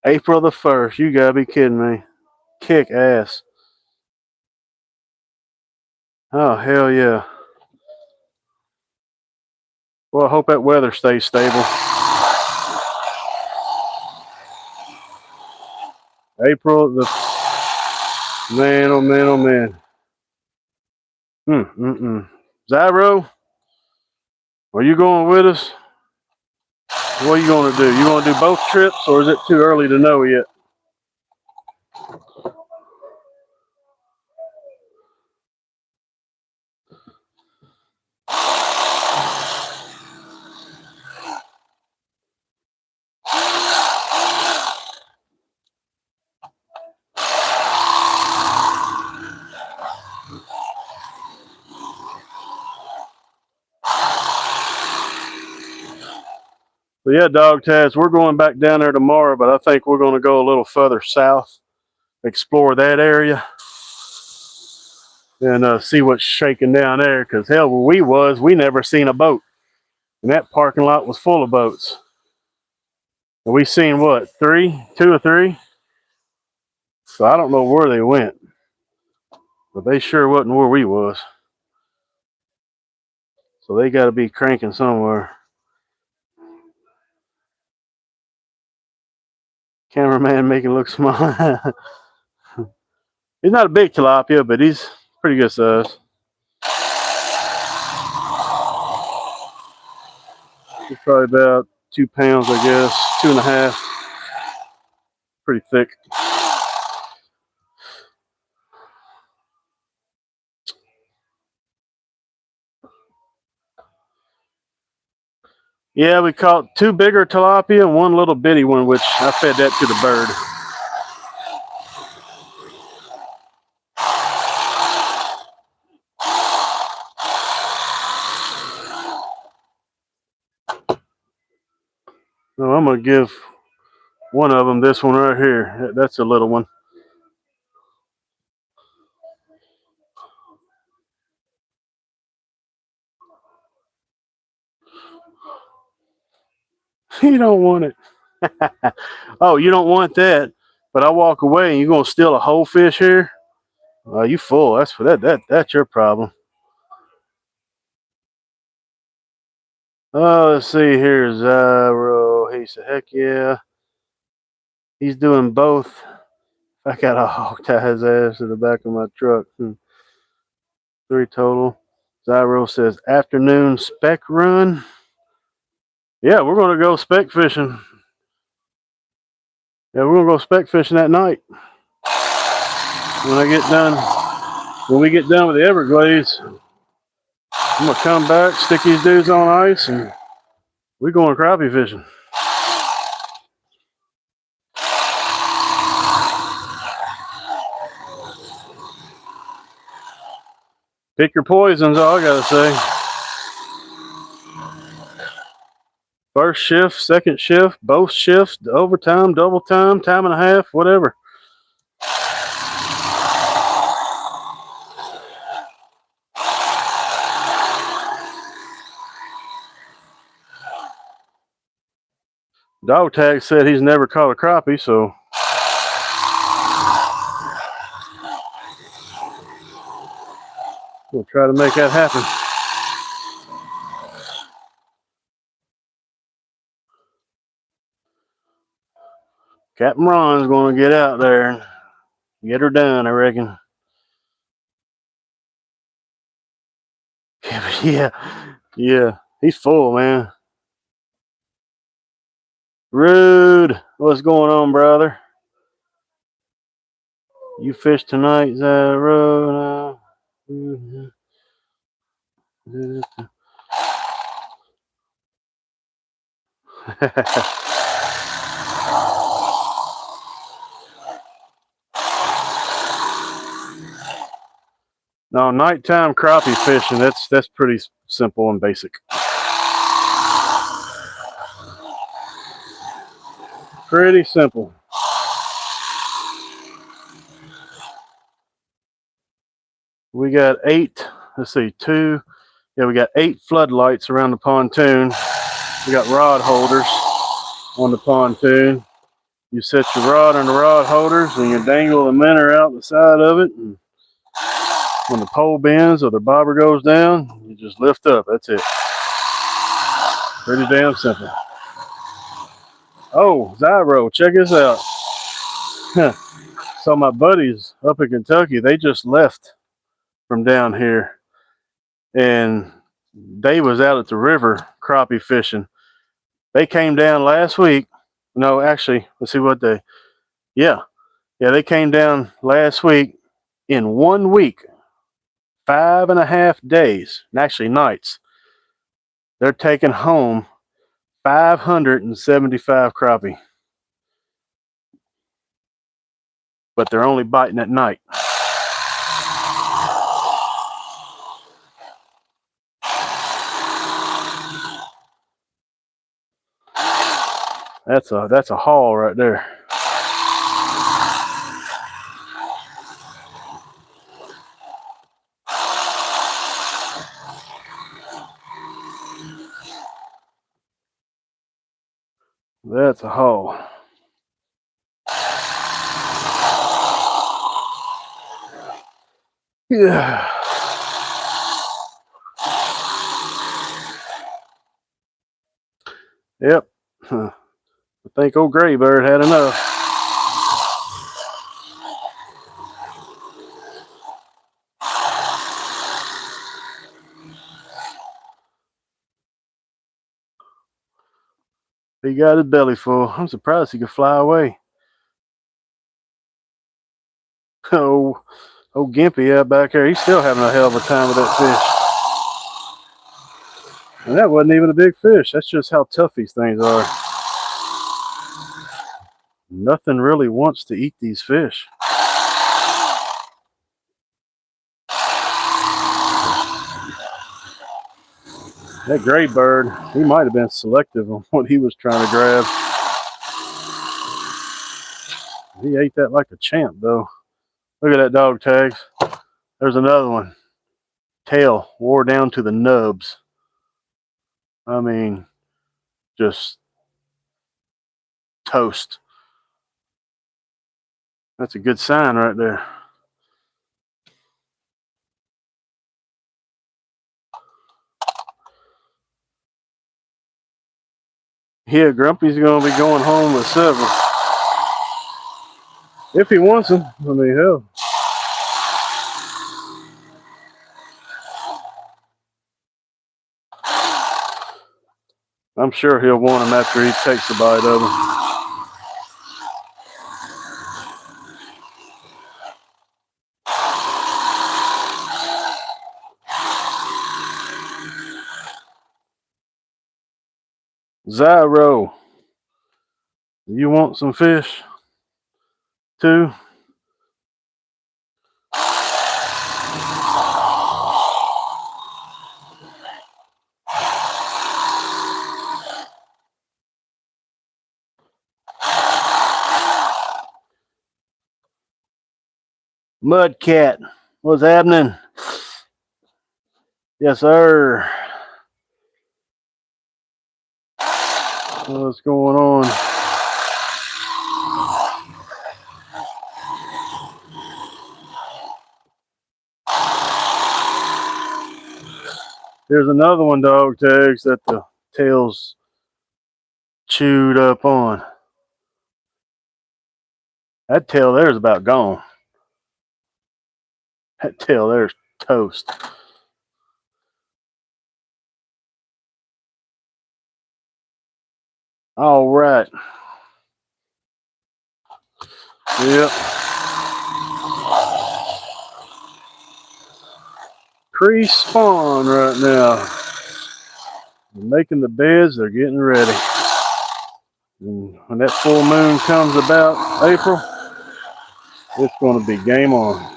A: April the 1st. You gotta be kidding me. Kick ass. Oh, hell yeah. Well, I hope that weather stays stable. April the man, oh man, oh man. Zyro, are you going with us? What are you going to do? You want to do both trips, or is it too early to know yet? But yeah, dog tags, we're going back down there tomorrow, but I think we're going to go a little further south, explore that area, and see what's shaking down there. Because hell, where we never seen a boat, and that parking lot was full of boats. And we seen what, two or three? So I don't know where they went, but they sure wasn't where we was. So they got to be cranking somewhere. Cameraman making look small. He's not a big tilapia, but he's pretty good size. He's probably about 2 pounds, I guess, 2.5. Pretty thick. Yeah, we caught 2 bigger tilapia and 1 little bitty one, which I fed that to the bird. So I'm going to give one of them this one right here. That's a little one. You don't want it. Oh, you don't want that. But I walk away and you're going to steal a whole fish here? You full. That's for that's your problem. Oh, let's see here. Zyro. He said, heck yeah. He's doing both. I got a hog tie his ass to the back of my truck. 3 total. Zyro says, afternoon spec run. Yeah, we're going to go spec fishing. Yeah, we're going to go spec fishing that night. When we get done with the Everglades, I'm going to come back, stick these dudes on ice, and We going crappie fishing. Pick your poisons, all I gotta say. First shift, second shift, both shifts, overtime, double time, time and a half, whatever. Dog tag said he's never caught a crappie, so we'll try to make that happen. Captain Ron's going to get out there and get her done, I reckon. Yeah, yeah, he's full, man. Rude. What's going on, brother? You fish tonight, Rude? No, nighttime crappie fishing, that's pretty simple and basic. Pretty simple. We got 8, let's see, 2, yeah, we got 8 floodlights around the pontoon. We got rod holders on the pontoon. You set your rod on the rod holders and you dangle the minnow out the side of it. And when the pole bends or the bobber goes down, you just lift up. That's it. Pretty damn simple. Oh, Zyro, check this out. So my buddies up in Kentucky, they just left from down here. And they was out at the river crappie fishing. They came down last week. No, actually, let's see what they, yeah, they came down last week. In 1 week, 5.5 days, and actually nights, they're taking home 575 crappie. But they're only biting at night. That's a haul right there. That's a haul. Yeah. Yep. I think old Graybird had enough. He got his belly full. I'm surprised he could fly away. Oh, Gimpy out back there, he's still having a hell of a time with that fish. And that wasn't even a big fish. That's just how tough these things are. Nothing really wants to eat these fish. That gray bird, he might have been selective on what he was trying to grab. He ate that like a champ, though. Look at that dog tags. There's another one. Tail wore down to the nubs. I mean, just toast. That's a good sign right there. Yeah, Grumpy's going to be going home with 7. If he wants them. I mean, hell. I'm sure he'll want them after he takes a bite of them. Zyro, you want some fish too? Mudcat, what's happening? Yes, sir. What's going on? There's another one, dog tags, that the tail's chewed up on. That tail there's about gone. That tail there's toast. All right. Yep. Pre-spawn right now. They're making the beds. They're getting ready. And when that full moon comes about, April, it's going to be game on.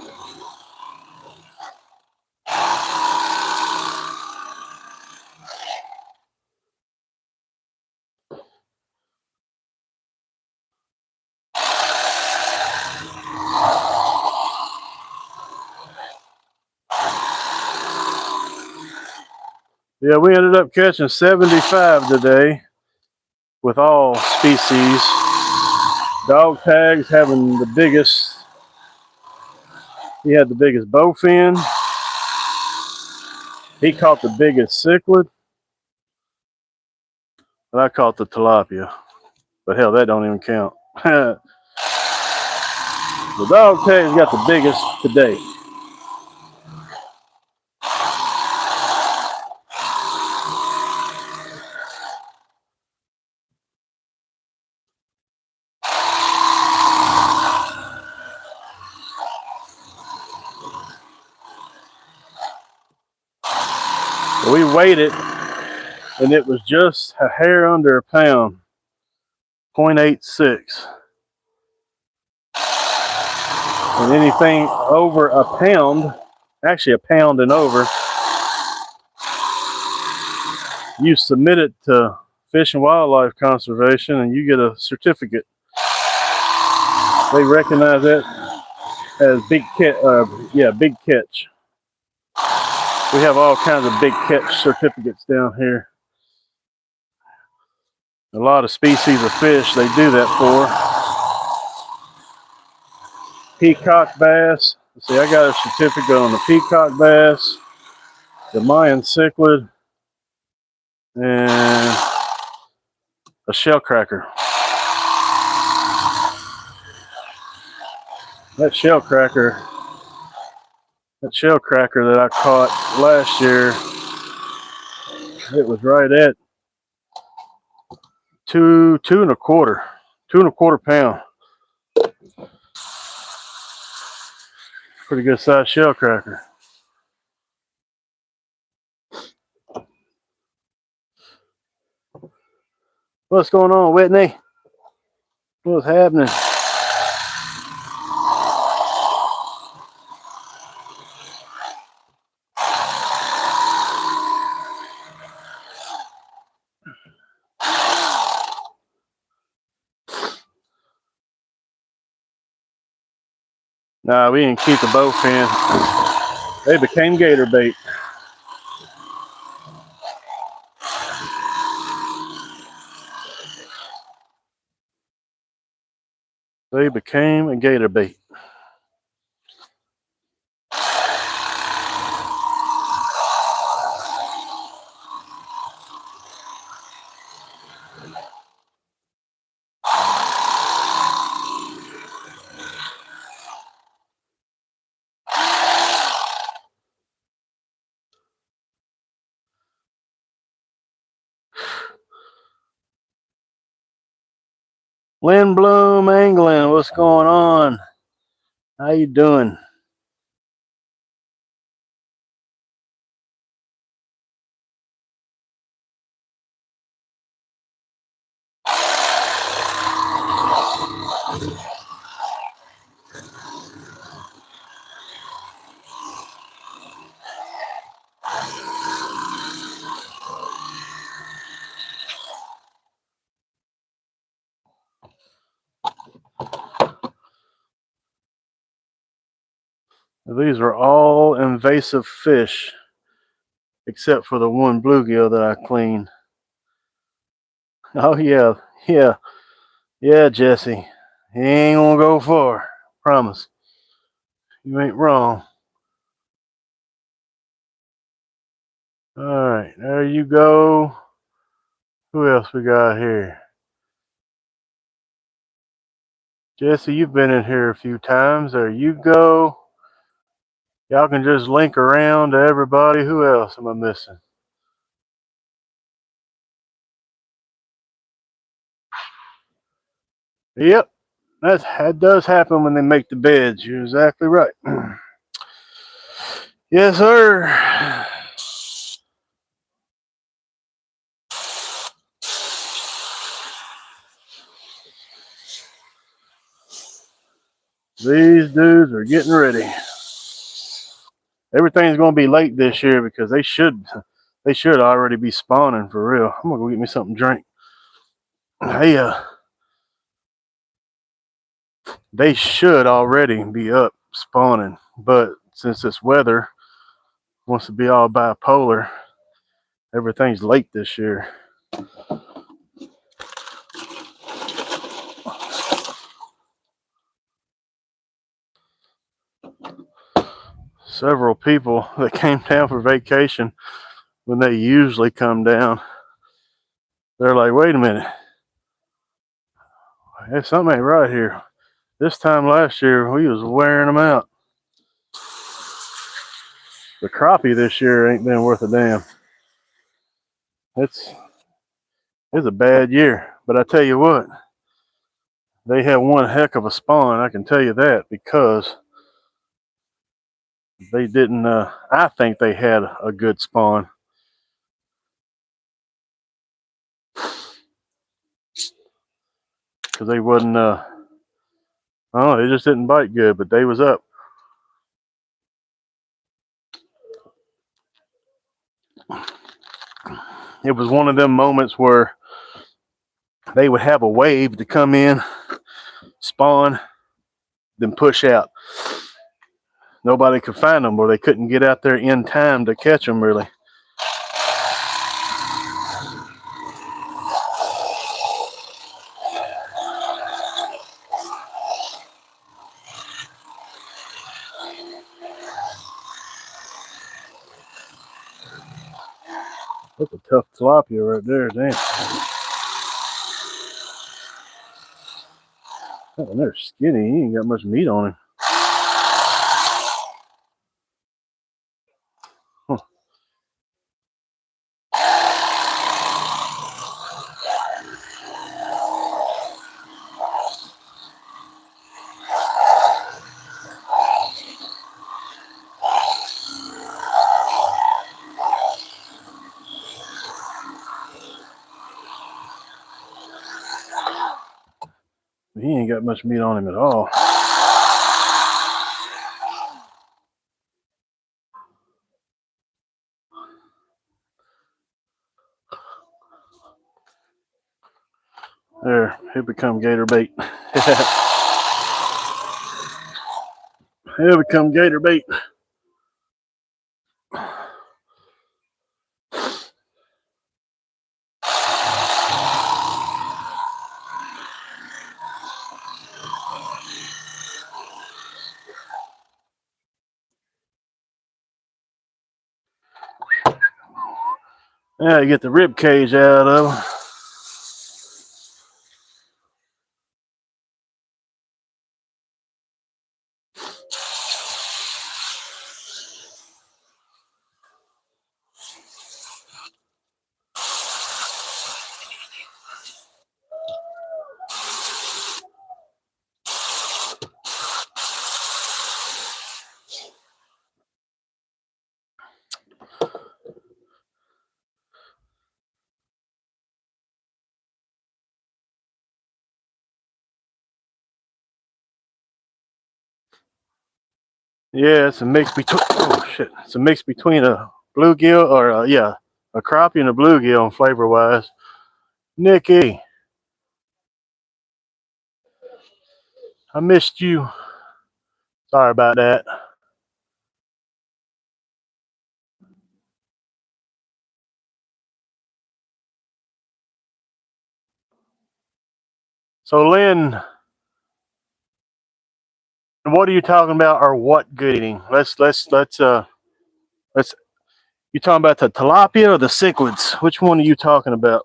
A: Yeah, we ended up catching 75 today with all species. Dog tags having the biggest. He had the biggest bowfin. He caught the biggest cichlid. And I caught the tilapia. But hell, that don't even count. The dog tag's got the biggest today. We weighed it, and it was just a hair under a pound, 0.86. And anything over a pound, actually a pound and over, you submit it to Fish and Wildlife Conservation and you get a certificate. They recognize it as big big catch. We have all kinds of big catch certificates down here. A lot of species of fish they do that for. Peacock bass. Let's see, I got a certificate on the peacock bass, the Mayan cichlid, and a shell cracker. That shell cracker that I caught last year, it was right at two and a quarter pound. Pretty good sized shell cracker. What's going on, Whitney? What's happening? Nah, we didn't keep the bowfin. They became gator bait. They became a gator bait. Lindblom Angling, what's going on? How you doing? These are all invasive fish, except for the one bluegill that I cleaned. Oh yeah, yeah, yeah, Jesse. He ain't gonna go far. Promise. You ain't wrong. Alright, there you go. Who else we got here? Jesse, you've been in here a few times. There you go. Y'all can just link around to everybody. Who else am I missing? Yep, that does happen when they make the beds. You're exactly right. Yes, sir. These dudes are getting ready. Everything's gonna be late this year because they should already be spawning for real. I'm gonna go get me something to drink. Hey, they should already be up spawning, but since this weather wants to be all bipolar, everything's late this year. Several people that came down for vacation when they usually come down, they're like, wait a minute, hey, something ain't right here. This time last year, we was wearing them out. The crappie this year ain't been worth a damn. It's a bad year, but I tell you what, they had one heck of a spawn. I can tell you that because they didn't. I think they had a good spawn because they wasn't. Oh, they just didn't bite good, but they was up. It was one of them moments where they would have a wave to come in, spawn, then push out. Nobody could find them, or they couldn't get out there in time to catch them. Really. That's a tough tilapia right there, damn. Oh, they're skinny. He ain't got much meat on him. Huh. He ain't got much meat on him at all. There, he'll become gator bait. He'll become gator bait. Yeah, you get the rib cage out of him. Yeah, it's a mix between. Oh shit! It's a mix between a bluegill or yeah, a crappie and a bluegill flavor wise. Nikki, I missed you. Sorry about that. So Lynn, what are you talking about, or what good eating? Let's. You talking about the tilapia or the cichlids? Which one are you talking about?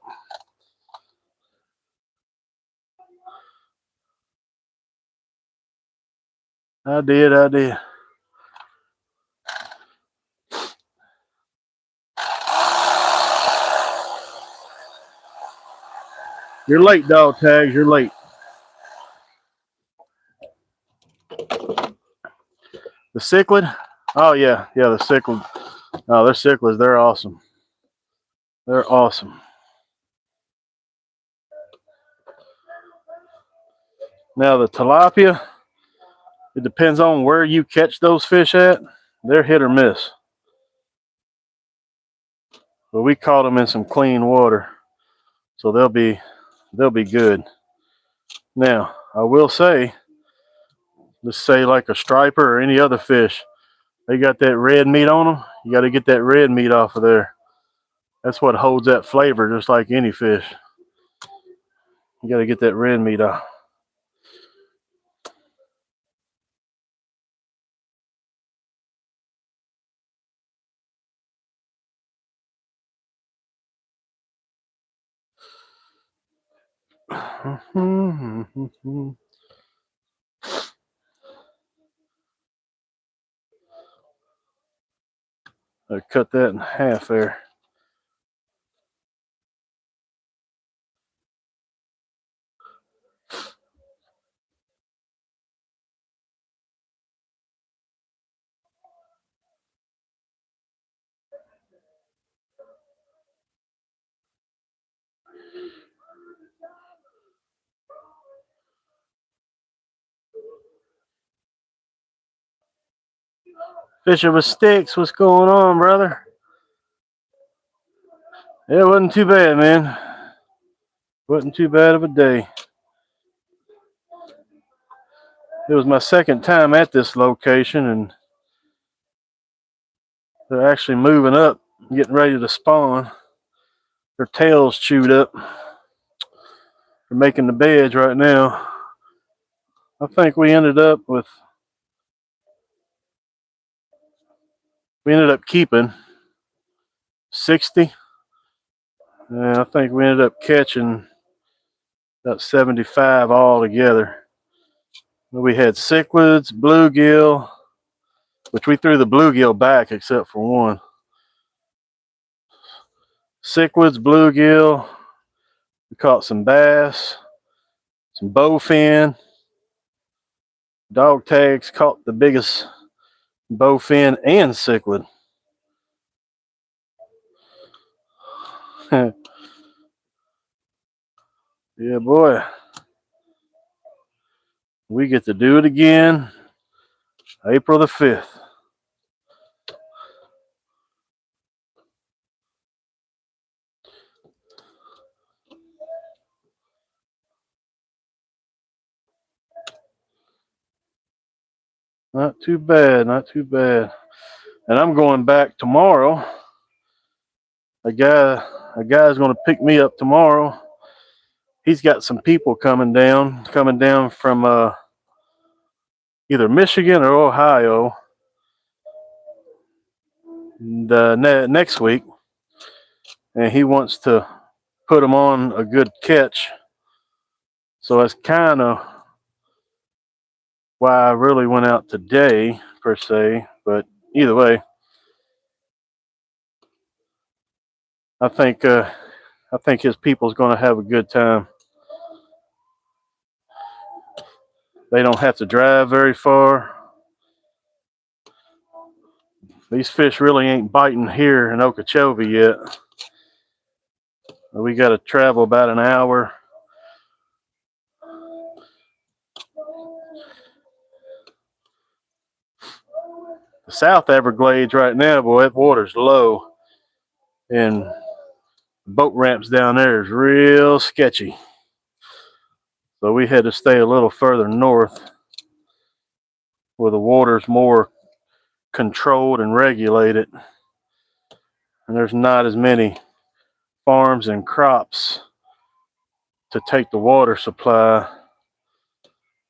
A: I did. I did. You're late, dog tags. You're late. The cichlid? Oh yeah, yeah, the cichlid. Oh, they're cichlids. They're awesome. They're awesome. Now the tilapia, it depends on where you catch those fish at. They're hit or miss. But we caught them in some clean water, so they'll be good. Now I will say, let's say like a striper or any other fish, they got that red meat on them. You got to get that red meat off of there. That's what holds that flavor, just like any fish. You got to get that red meat off. I cut that in half there. Fishing with sticks. What's going on, brother? It wasn't too bad, man. Wasn't too bad of a day. It was my second time at this location, and they're actually moving up, getting ready to spawn. Their tails chewed up. They're making the beds right now. I think we ended up keeping 60. And I think we ended up catching about 75 all together. We had cichlids, bluegill, which we threw the bluegill back except for one. Cichlids, bluegill. We caught some bass, some bowfin. Dog tags caught the biggest bowfin and cichlid. Yeah, boy. We get to do it again April the 5th. Not too bad, not too bad. And I'm going back tomorrow. A guy's going to pick me up tomorrow. He's got some people coming down from either Michigan or Ohio next week, and he wants to put them on a good catch. So that's kind of why I really went out today, per se. But either way, I think his people's going to have a good time. They don't have to drive very far. These fish really ain't biting here in Okeechobee yet. We got to travel about an hour. The South Everglades right now, boy, that water's low. And boat ramps down there is real sketchy. So we had to stay a little further north where the water's more controlled and regulated. And there's not as many farms and crops to take the water supply.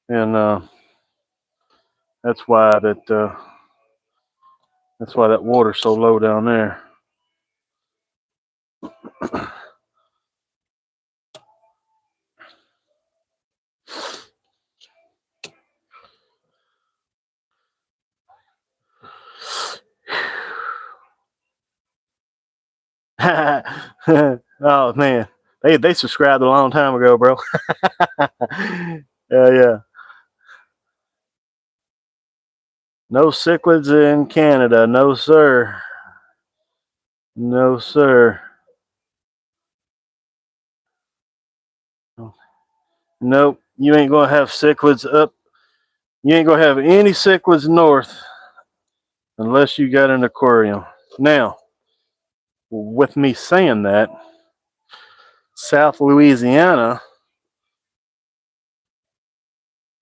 A: And that's why that water's so low down there. Oh man, they subscribed a long time ago, bro. Yeah. No cichlids in Canada, no sir, no sir. Nope, you ain't gonna have cichlids up. You ain't gonna have any cichlids north unless you got an aquarium. Now, with me saying that, South Louisiana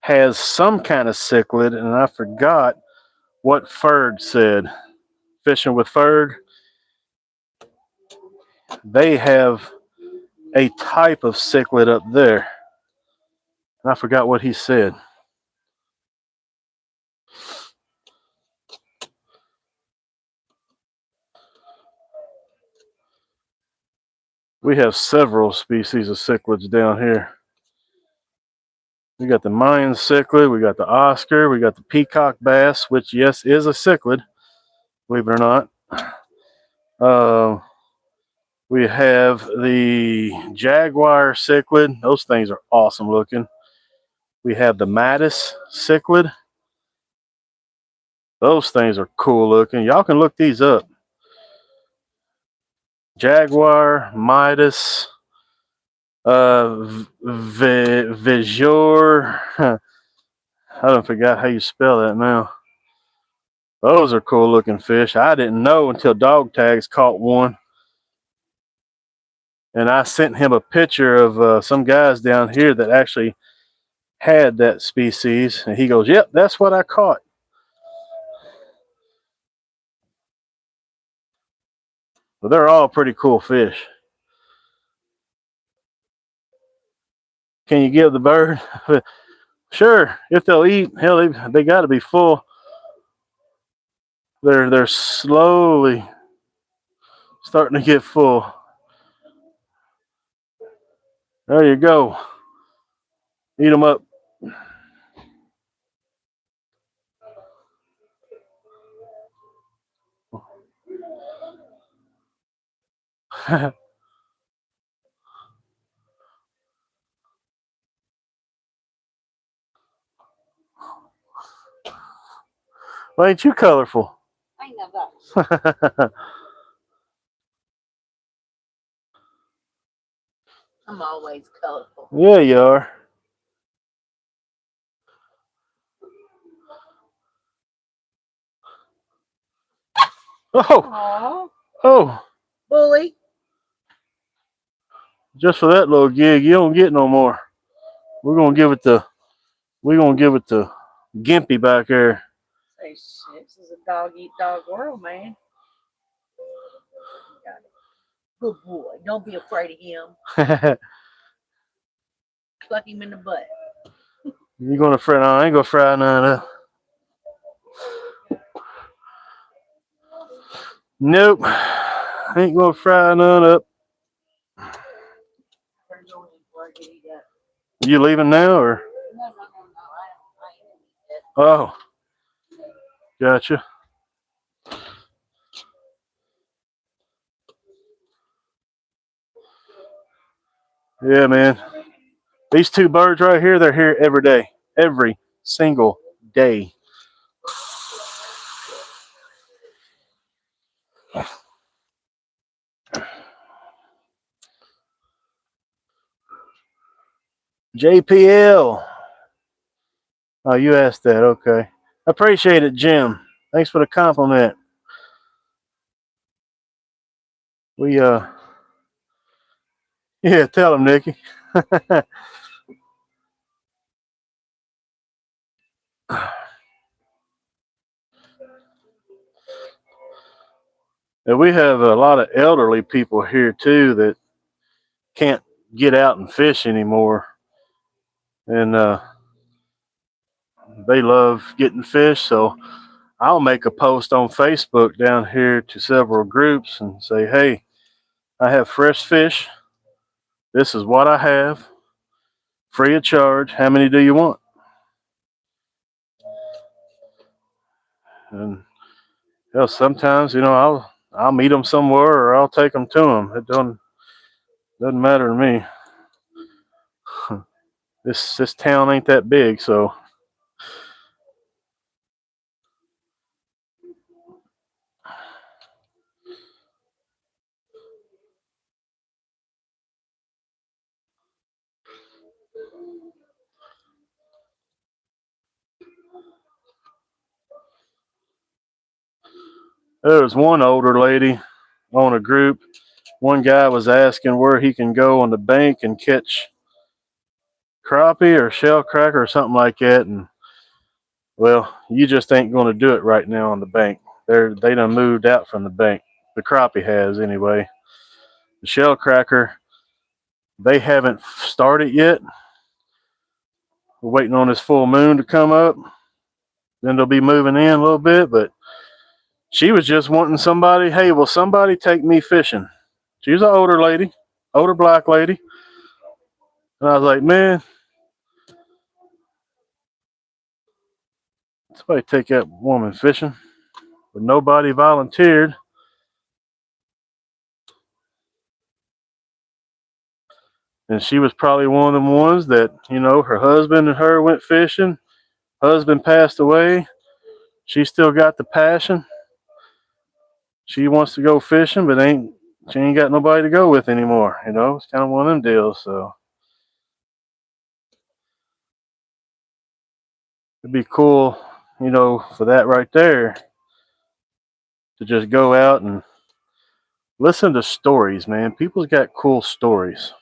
A: has some kind of cichlid, and I forgot what Ferg said. Fishing with Ferg, they have a type of cichlid up there. And I forgot what he said. We have several species of cichlids down here. We got the Mayan cichlid, we got the Oscar, we got the peacock bass, which yes is a cichlid, believe it or not. We have the jaguar cichlid. Those things are awesome looking. We have the Mattis cichlid. Those things are cool looking. Y'all can look these up. Jaguar, Midas, Vizor. I don't forget how you spell that now. Those are cool looking fish. I didn't know until Dog Tags caught one. And I sent him a picture of some guys down here that actually had that species. And he goes, yep, that's what I caught. But they're all pretty cool fish. Can you give the bird? Sure, if they'll eat. Hell, they got to be full. They're slowly starting to get full. There you go. Eat them up. Why ain't you colorful?
B: I know that. I'm always colorful.
A: Yeah, you are. Oh,
B: Aww.
A: oh,
B: Bully.
A: just for that little gig, you don't get no more. We're gonna give it to Gimpy back there.
B: Say shit. This is a dog eat dog world, man. Good boy. Don't be afraid of him. Cluck him in the butt.
A: You gonna fry? No, I ain't gonna fry none of that. Nope, ain't gonna fry none up. You leaving now or?
B: No. I ain't
A: Oh, gotcha. Yeah, man. These two birds right here, they're here every day. Every single day. JPL. Oh, you asked that. Okay. Appreciate it, Jim. Thanks for the compliment. We yeah, tell him, Nikki. And we have a lot of elderly people here too that can't get out and fish anymore, and they love getting fish. So I'll make a post on Facebook down here to several groups and say, "Hey, I have fresh fish. This is what I have, free of charge. How many do you want?" And sometimes I'll meet them somewhere or I'll take them to them. It doesn't matter to me. This town ain't that big, so there was one older lady on a group. One guy was asking where he can go on the bank and catch crappie or shell cracker or something like that, and well, you just ain't going to do it right now on the bank. They done moved out from the bank. The crappie has anyway. The shell cracker, they haven't started yet. We're waiting on this full moon to come up. Then they'll be moving in a little bit, but she was just wanting somebody. Hey, will somebody take me fishing? She's an older lady, older black lady, and I was like, man, somebody take that woman fishing. But nobody volunteered. And she was probably one of them ones that, her husband and her went fishing. Husband passed away. She still got the passion. She wants to go fishing, but she ain't got nobody to go with anymore. It's kind of one of them deals. So it'd be cool, for that right there to just go out and listen to stories, man. People's got cool stories.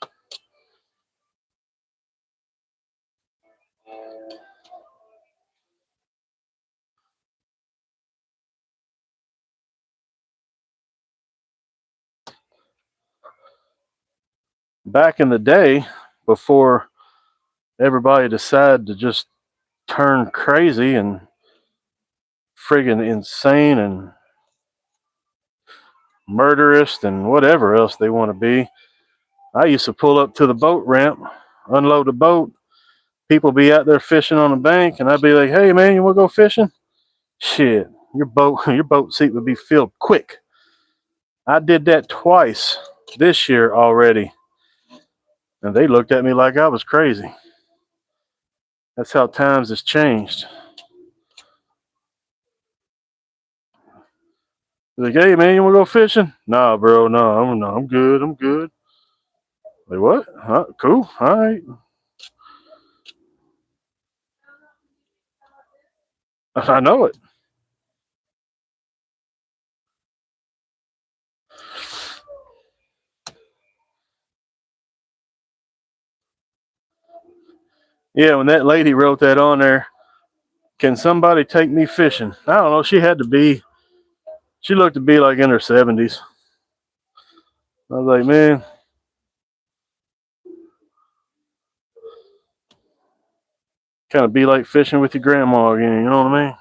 A: Back in the day, before everybody decided to just turn crazy and friggin' insane and murderous and whatever else they want to be, I used to pull up to the boat ramp, unload the boat. People be out there fishing on the bank, and I'd be like, "Hey, man, you want to go fishing?" Shit, your boat seat would be filled quick. I did that twice this year already, and they looked at me like I was crazy. That's how times has changed. Like, hey, man, you want to go fishing? Nah, bro, no, no, I'm good, I'm good. Like, what? Huh? Cool, all right. I know it. Yeah, when that lady wrote that on there, can somebody take me fishing? I don't know. She looked to be like in her 70s. I was like, man, kind of be like fishing with your grandma again. You know what I mean?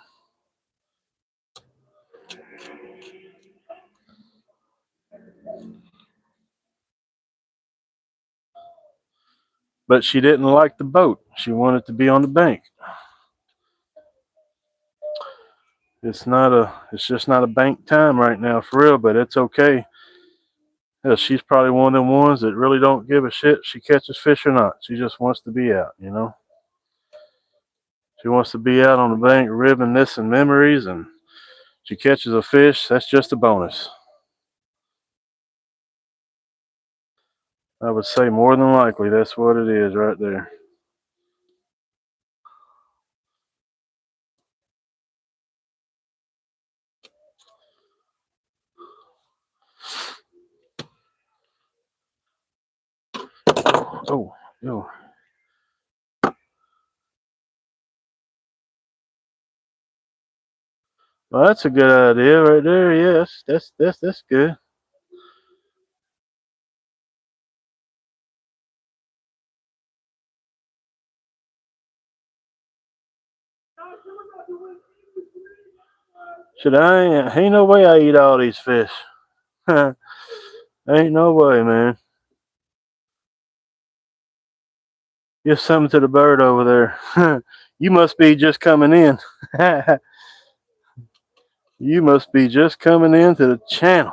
A: But she didn't like the boat. She wanted to be on the bank. It's just not a bank time right now for real, but it's okay. Yeah, she's probably one of them ones that really don't give a shit if she catches fish or not. She just wants to be out. She wants to be out on the bank reminiscing memories, and she catches a fish, that's just a bonus. I would say more than likely that's what it is right there. Oh, no. Well, that's a good idea right there. Yes, that's good. Should I? Ain't no way I eat all these fish. Ain't no way, man. Give something to the bird over there. You must be just coming in. You must be just coming into the channel.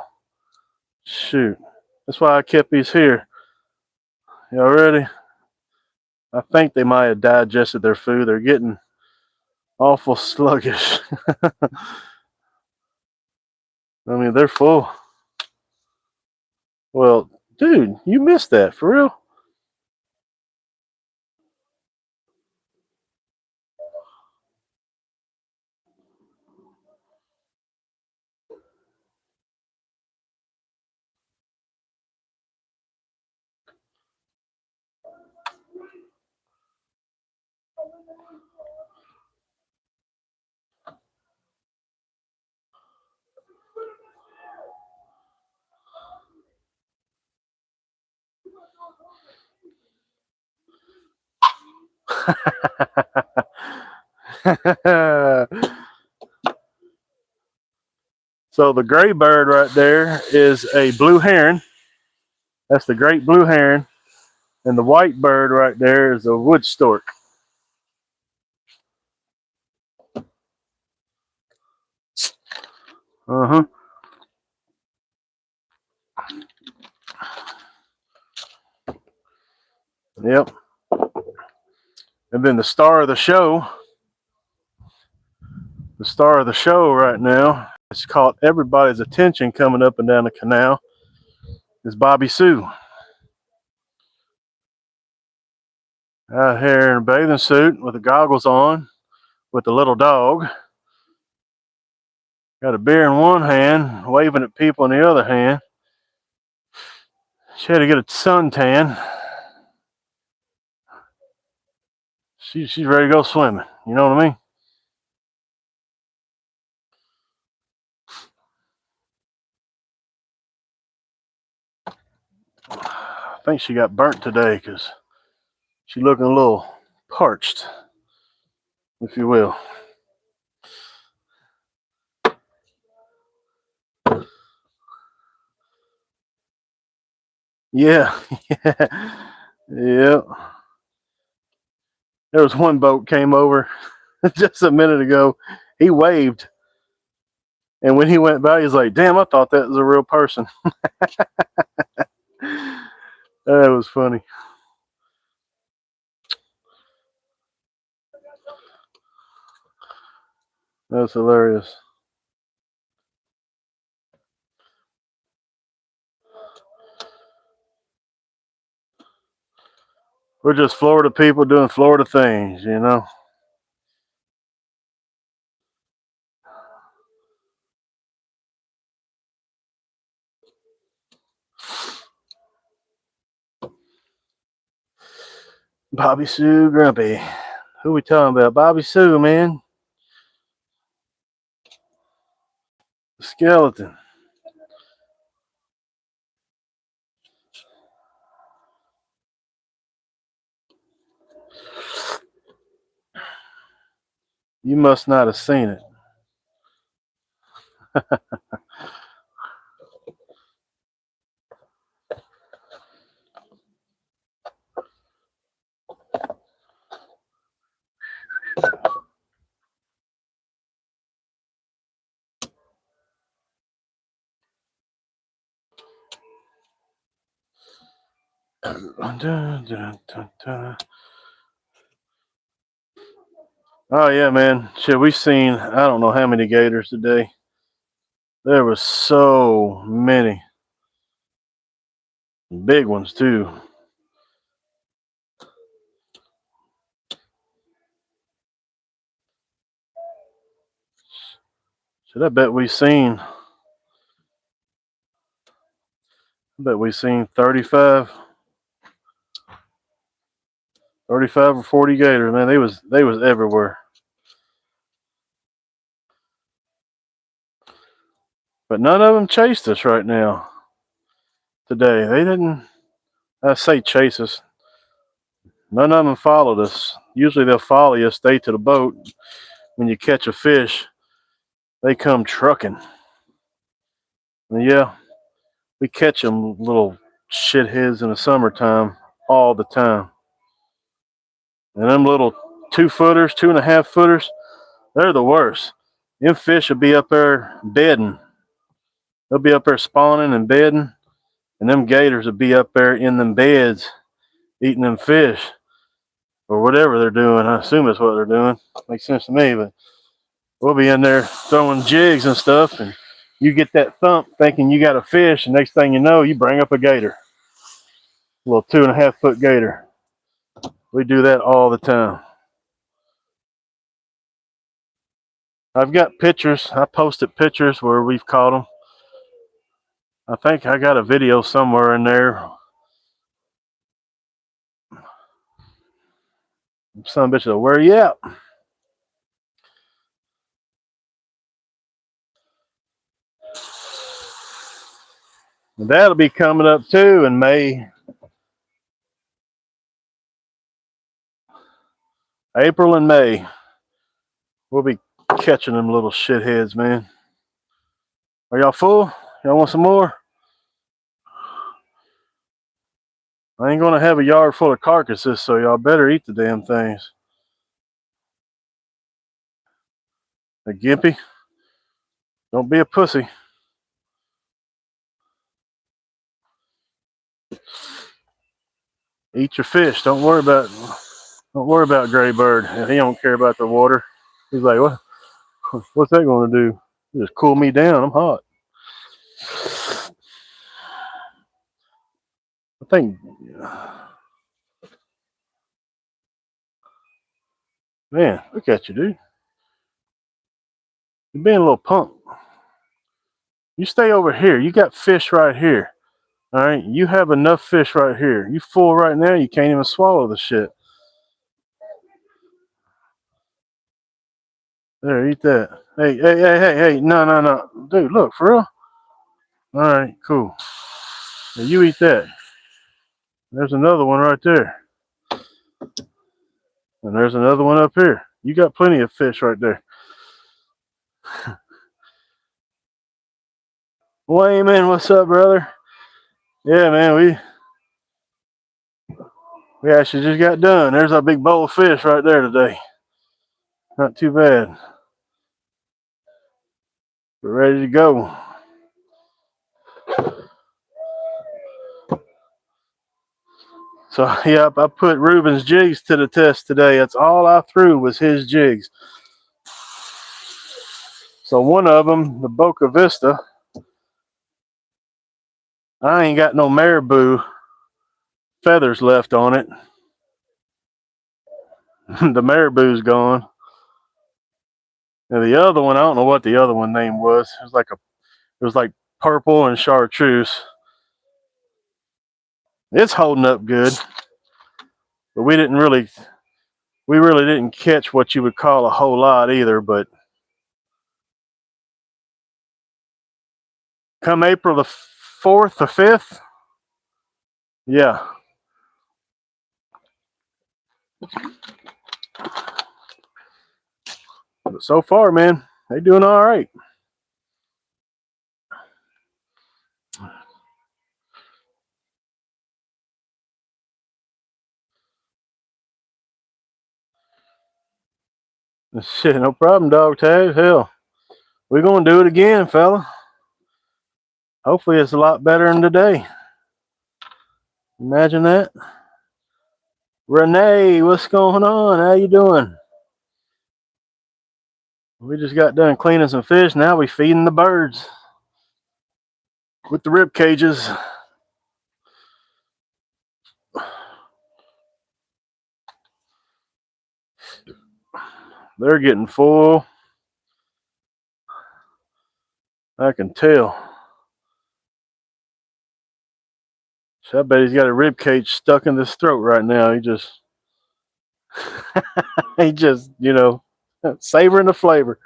A: Shoot. That's why I kept these here. Y'all ready? I think they might have digested their food. They're getting awful sluggish. I mean, they're full. Well, dude, you missed that for real. So the gray bird right there is a blue heron. That's the great blue heron. And the white bird right there is a wood stork. Uh-huh. Yep. And then the star of the show right now, it's caught everybody's attention coming up and down the canal, is Bobby Sue. Out here in a bathing suit with the goggles on, with the little dog. Got a beer in one hand, waving at people in the other hand. She had to get a suntan. She's ready to go swimming. You know what I mean? I think she got burnt today because she's looking a little parched, if you will. Yeah. Yeah. There was one boat came over just a minute ago. He waved, and when he went by, he's like, "Damn, I thought that was a real person." That was funny. That's hilarious. We're just Florida people doing Florida things, you know. Bobby Sue Grumpy. Who we talking about? Bobby Sue, man. The skeleton. You must not have seen it. Oh yeah, man. Shit, we seen I don't know how many gators today. There was so many big ones too. Shit, I bet we seen 35. 35 or 40 gators, man. They was everywhere. But none of them chased us right now. Today they didn't. I say chase us. None of them followed us. Usually they'll follow you, stay to the boat. When you catch a fish, they come trucking. And yeah, we catch them little shitheads in the summertime all the time. And them little 2-footers, 2.5-footers, they're the worst. Them fish will be up there bedding. They'll be up there spawning and bedding, and them gators will be up there in them beds eating them fish or whatever they're doing. I assume that's what they're doing. Makes sense to me, but we'll be in there throwing jigs and stuff, and you get that thump thinking you got a fish, and next thing you know, you bring up a gator, a little 2.5-foot gator. We do that all the time. I've got pictures. I posted pictures where we've caught them. I think I got a video somewhere in there. Some bitch will wear you out. And that'll be coming up too in May. April and May. We'll be catching them little shitheads, man. Are y'all full? Y'all want some more? I ain't gonna have a yard full of carcasses, so y'all better eat the damn things. A gimpy, don't be a pussy. Eat your fish. Don't worry about Gray Bird. He don't care about the water. He's like, what? What's that gonna do? Just cool me down. I'm hot. I think, man, look at you, dude. You're being a little punk. You stay over here. You got fish right here. All right, you have enough fish right here. You full right now. You can't even swallow the shit. There, eat that. Hey. No. Dude, look, for real? All right, cool. Now you eat that. There's another one right there. And there's another one up here. You got plenty of fish right there. Wayman, what's up, brother? Yeah, man, we actually just got done. There's our big bowl of fish right there today. Not too bad. We're ready to go. So, yeah, I put Ruben's jigs to the test today. That's all I threw was his jigs. So one of them, the Boca Vista, I ain't got no marabou feathers left on it. The marabou's gone. And the other one, I don't know what the other one name was. It was like purple and chartreuse. It's holding up good. But we really didn't catch what you would call a whole lot either, but come April the 4th or 5th, yeah. But so far, man, they doing all right. Shit, no problem, dog tag. Hell, we're gonna do it again, fella. Hopefully it's a lot better than today. Imagine that. Renee, what's going on? How you doing? We just got done cleaning some fish. Now we feeding the birds with the rib cages. They're getting full. I can tell. So I bet he's got a rib cage stuck in his throat right now. He just He just, savoring the flavor.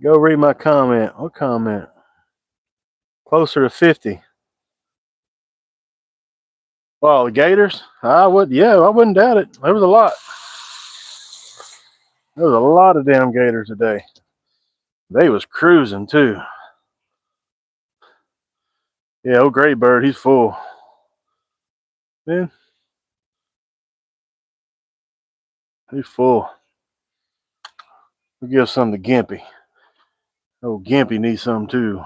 A: Go read my comment. What comment? Closer to 50. Well, the Gators? I wouldn't doubt it. There was a lot. There was a lot of damn Gators today. They was cruising too. Yeah, old Gray Bird, he's full. Man, he's full. We'll give some to Gimpy. Oh, Gimpy needs some too.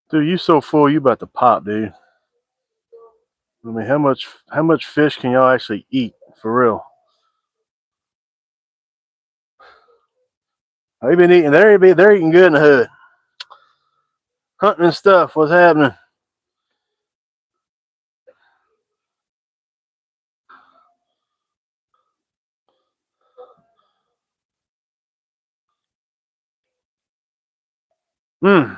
A: Dude, you so full, you about to pop, dude. I mean, how much fish can y'all actually eat for real? They been eating. They're eating good in the hood. Hunting and stuff. What's happening? Hmm.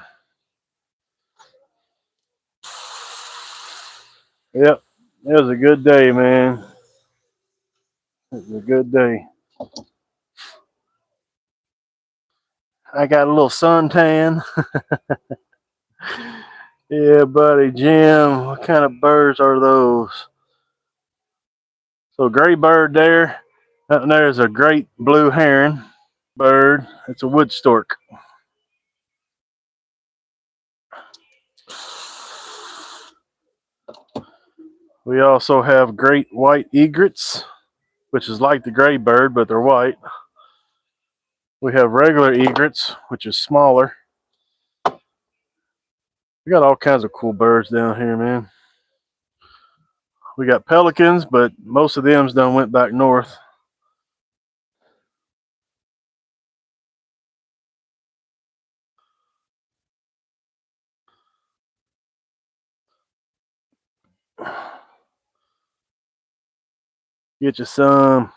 A: Yep. It was a good day, man. It was a good day. I got a little suntan. Yeah, buddy. Jim, what kind of birds are those? So, gray bird there. Up there's a great blue heron bird. It's a wood stork. We also have great white egrets, which is like the gray bird, but they're white. We have regular egrets, which is smaller. We got all kinds of cool birds down here, man. We got pelicans, but most of them's done went back north. Get you some.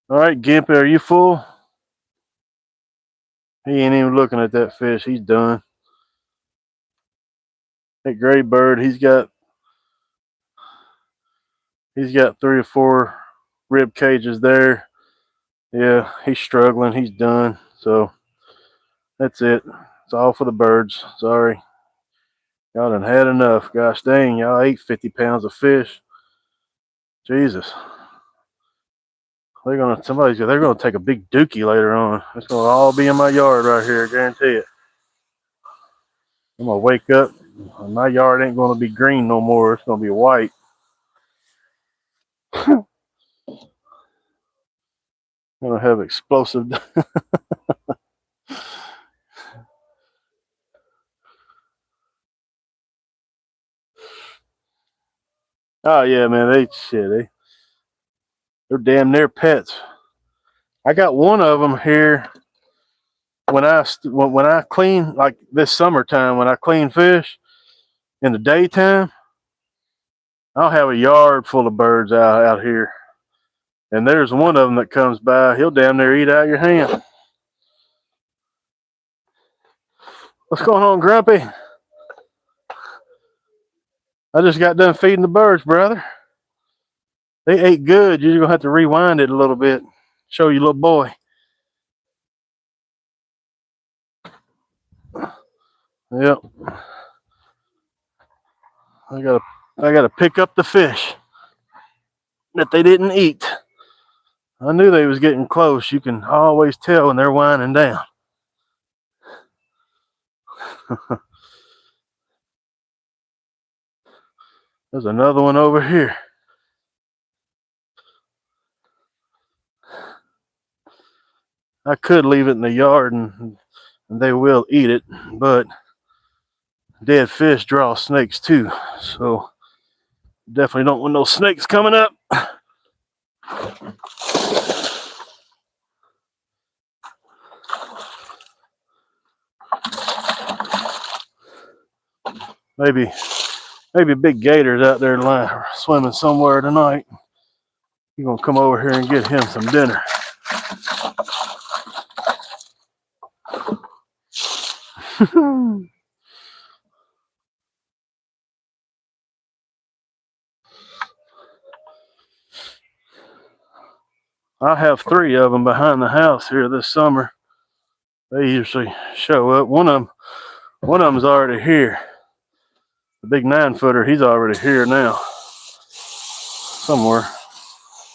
A: All right, Gimpy, are you full? He ain't even looking at that fish. He's done. That gray bird, he's got 3 or 4 rib cages there. Yeah, he's struggling. He's done. So that's it. It's all for the birds. Sorry. Y'all done had enough. Gosh dang, y'all ate 50 pounds of fish. Jesus. They're gonna take a big dookie later on. It's gonna all be in my yard right here, I guarantee it. I'm gonna wake up and my yard ain't gonna be green no more. It's gonna be white. I'm gonna have explosive. Oh yeah, man, they're damn near pets. I got one of them here when I clean, like this summertime, when I clean fish in the daytime. I'll have a yard full of birds out here, and there's one of them that comes by. He'll damn near eat out your hand. What's going on, Grumpy? I just got done feeding the birds, brother. They ate good. You're gonna have to rewind it a little bit. Show you little boy. Yep. I gotta pick up the fish that they didn't eat. I knew they was getting close. You can always tell when they're winding down. There's another one over here. I could leave it in the yard and they will eat it, but dead fish draw snakes too. So definitely don't want no snakes coming up. Maybe Maybe big gators out there swimming somewhere tonight. You're gonna come over here and get him some dinner. I have 3 of them behind the house here this summer. They usually show up. One of them's already here. The big 9-footer, he's already here now. Somewhere.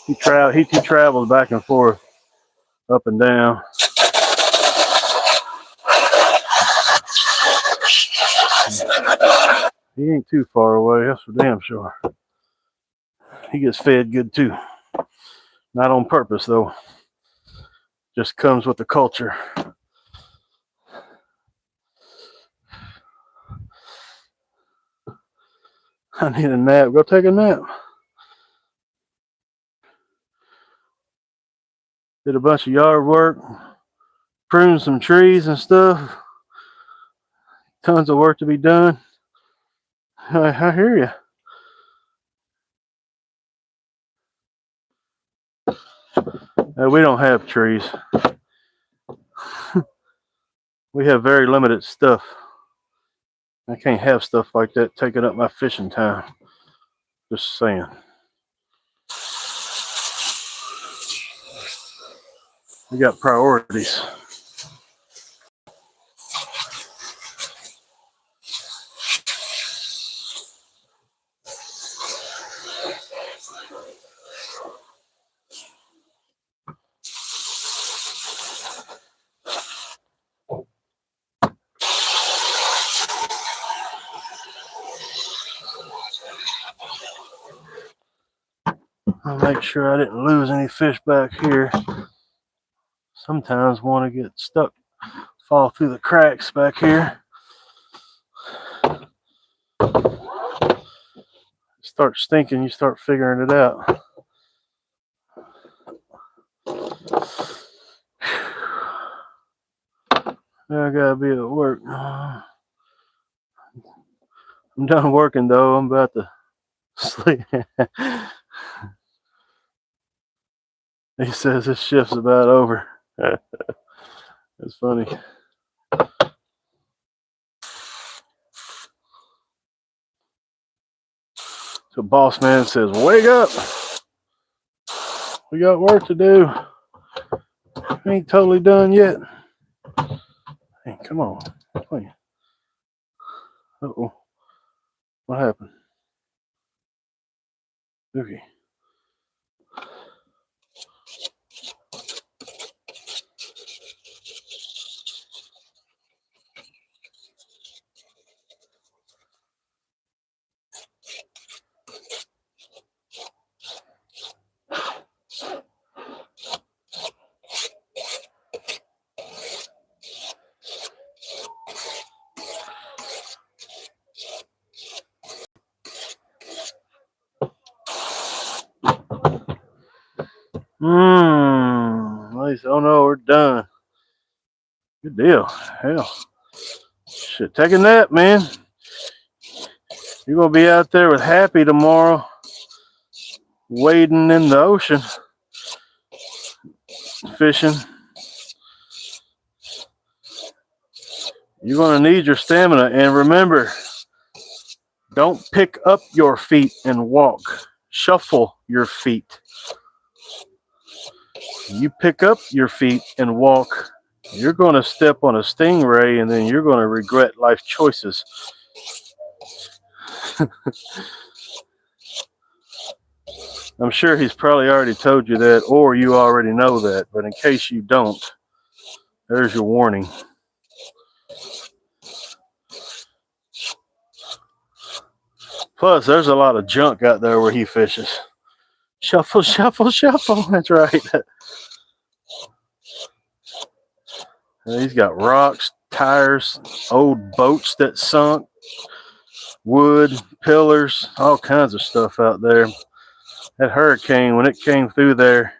A: He travels back and forth, up and down. He ain't too far away, that's for damn sure. He gets fed good too. Not on purpose though. Just comes with the culture. I need a nap. Go take a nap. Did a bunch of yard work, pruned some trees and stuff. Tons of work to be done. I hear you. We don't have trees. We have very limited stuff. I can't have stuff like that taking up my fishing time. Just saying. We got priorities. I'll make sure I didn't lose any fish back here. Sometimes want to get stuck, fall through the cracks back here. Start stinking, you start figuring it out. Now I gotta be at work. I'm done working though. I'm about to sleep. He says his shift's about over. It's funny. So boss man says, wake up. We got work to do. Ain't totally done yet. Hey, come on. Wait. Uh-oh. What happened? Okay. At least, oh no, we're done. Good deal. Hell. Shit, take a nap, man. You're gonna be out there with Happy tomorrow, wading in the ocean, fishing. You're gonna need your stamina, and remember, don't pick up your feet and walk. Shuffle your feet. You pick up your feet and walk, you're going to step on a stingray and then you're going to regret life choices. I'm sure he's probably already told you that, or you already know that, but in case you don't, there's your warning. Plus, there's a lot of junk out there where he fishes. Shuffle, shuffle, shuffle. That's right. He's got rocks, tires, old boats that sunk, wood, pillars, all kinds of stuff out there. That hurricane, when it came through there,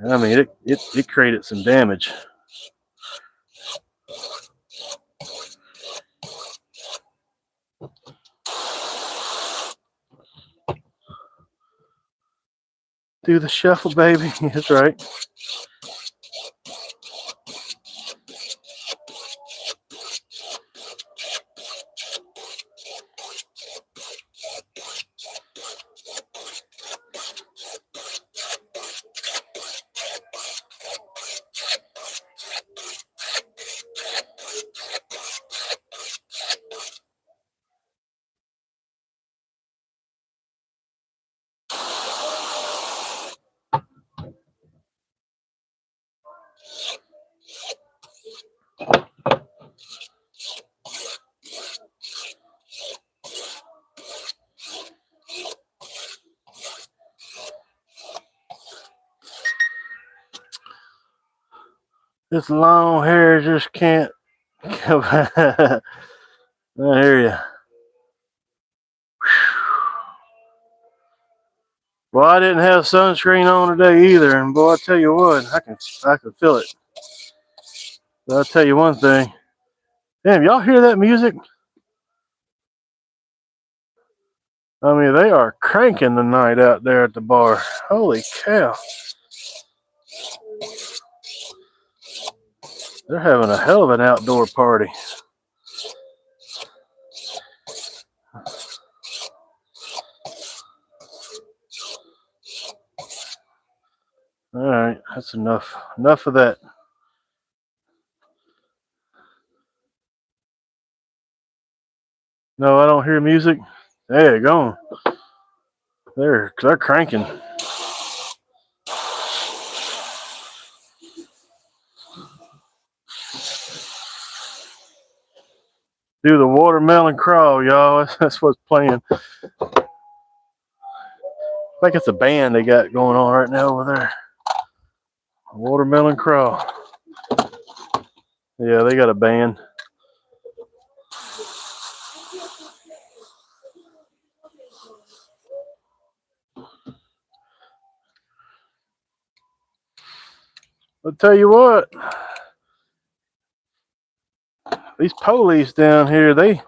A: I mean, it created some damage. do the shuffle, baby. That's right. This long hair just can't come. I hear you. Well, I didn't have sunscreen on today either, and boy, I tell you what, I can feel it. But I'll tell you one thing. Damn, y'all hear that music? I mean, they are cranking the night out there at the bar. Holy cow. They're having a hell of an outdoor party. All right, that's enough. Enough of that. No, I don't hear music. There you go. They're cranking. Do the watermelon crawl, y'all. That's what's playing. I think it's a band they got going on right now over there. Watermelon crawl. Yeah, they got a band. I'll tell you what. These police down here, they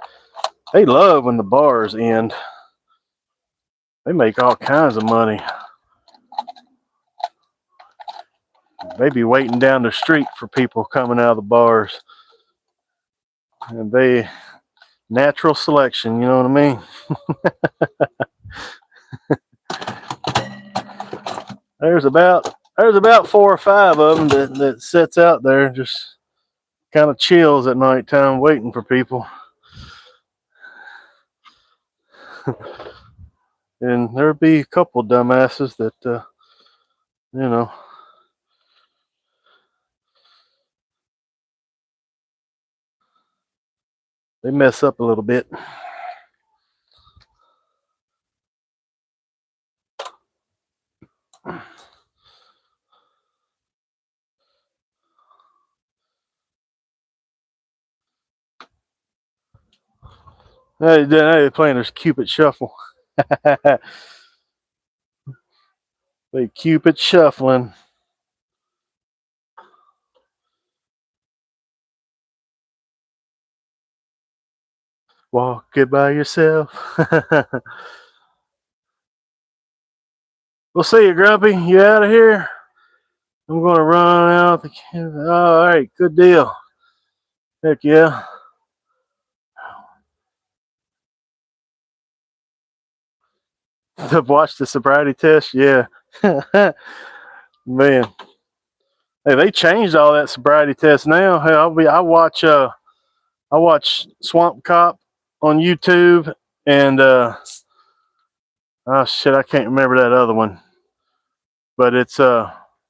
A: love when the bars end. They make all kinds of money. They be waiting down the street for people coming out of the bars. And they natural selection, you know what I mean? There's about 4 or 5 of them that sits out there and just kind of chills at nighttime waiting for people. And there'll be a couple dumbasses that you know, they mess up a little bit. Hey, they're playing this Cupid Shuffle. They Cupid shuffling. Walk it by yourself. We'll see you, Grumpy. You out of here? I'm gonna run out the. All right, good deal. Heck yeah. To watch the sobriety test, yeah. Man, hey, they changed all that sobriety test now. Hey, I watch Swamp Cop on YouTube, and oh shit, I can't remember that other one, but it's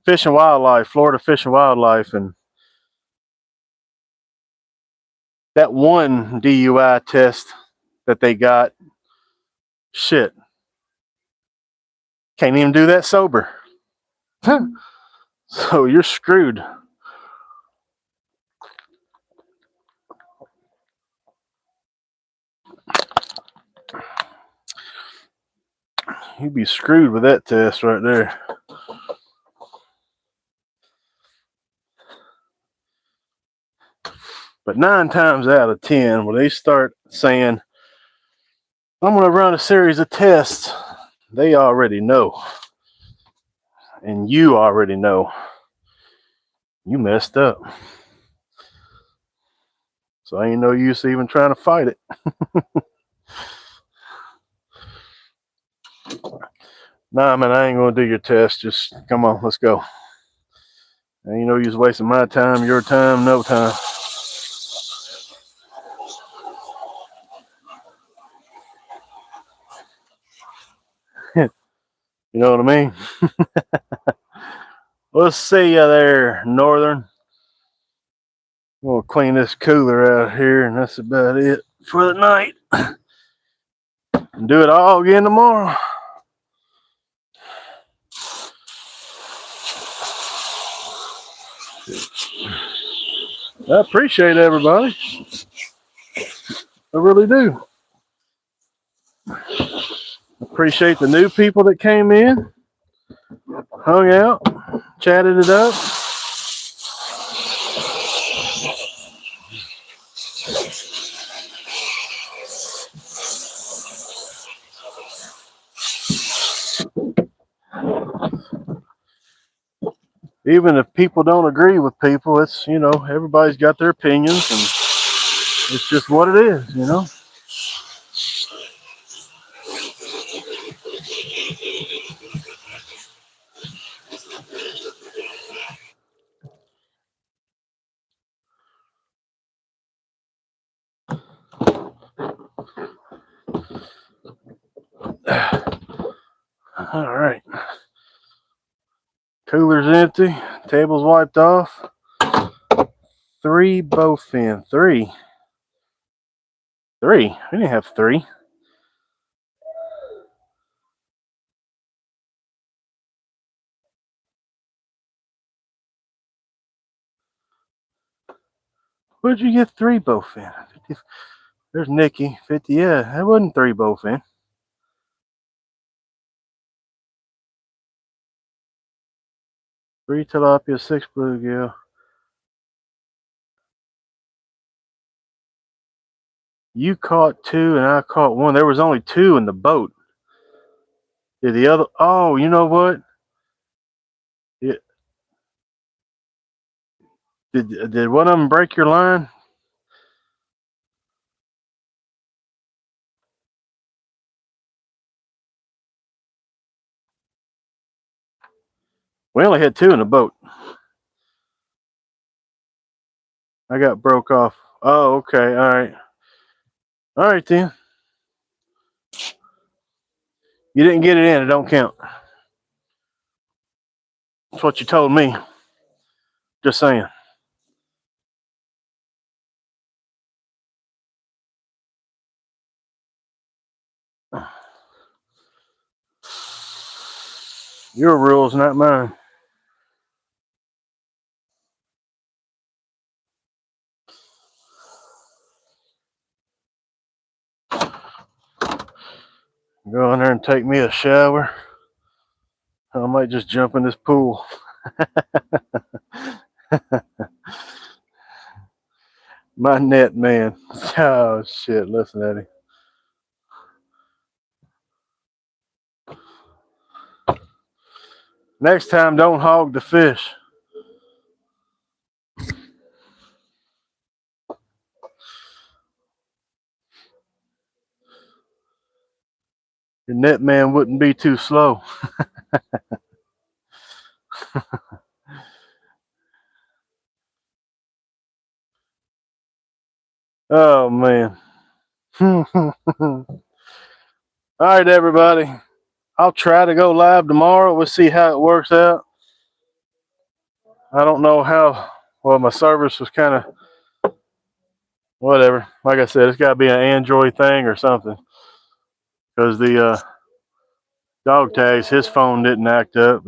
A: Fish and Wildlife, Florida Fish and Wildlife, and that one DUI test that they got, shit, can't even do that sober. So you're screwed. You'd be screwed with that test right there. But 9 times out of 10, when they start saying, I'm going to run a series of tests, they already know. and you already know you messed up. So ain't no use even trying to fight it. Nah, man, I ain't gonna do your test. Just come on, let's go. Ain't no use wasting my time, your time, no time. You know what I mean? Let's see you there, Northern. We'll clean this cooler out here, and that's about it for the night. And do it all again tomorrow. I appreciate everybody. I really do. Appreciate the new people that came in, hung out, chatted it up. Even if people don't agree with people, it's, you know, everybody's got their opinions, and it's just what it is, you know. All right. Cooler's empty. Table's wiped off. 3 both in. Three. We didn't have 3. Where'd you get 3 both in? There's Nikki. 50. Yeah, that wasn't 3 both in. 3 tilapia, 6 bluegill. You caught 2 and I caught 1. There was only 2 in the boat. Did the other? Oh, you know what? Yeah. Did one of them break your line? We only had 2 in the boat. I got broke off. Oh, okay. All right. All right then. You didn't get it in. It don't count. That's what you told me. Just saying. Your rules, not mine. Go in there and take me a shower. I might just jump in this pool. My net man. Oh shit! Listen at him. Next time, don't hog the fish. Your net man wouldn't be too slow. Oh man. All right, everybody. I'll try to go live tomorrow. We'll see how it works out. I don't know how. Well, my service was kind of whatever. Like I said, it's got to be an Android thing or something. Because the dog tags, his phone didn't act up.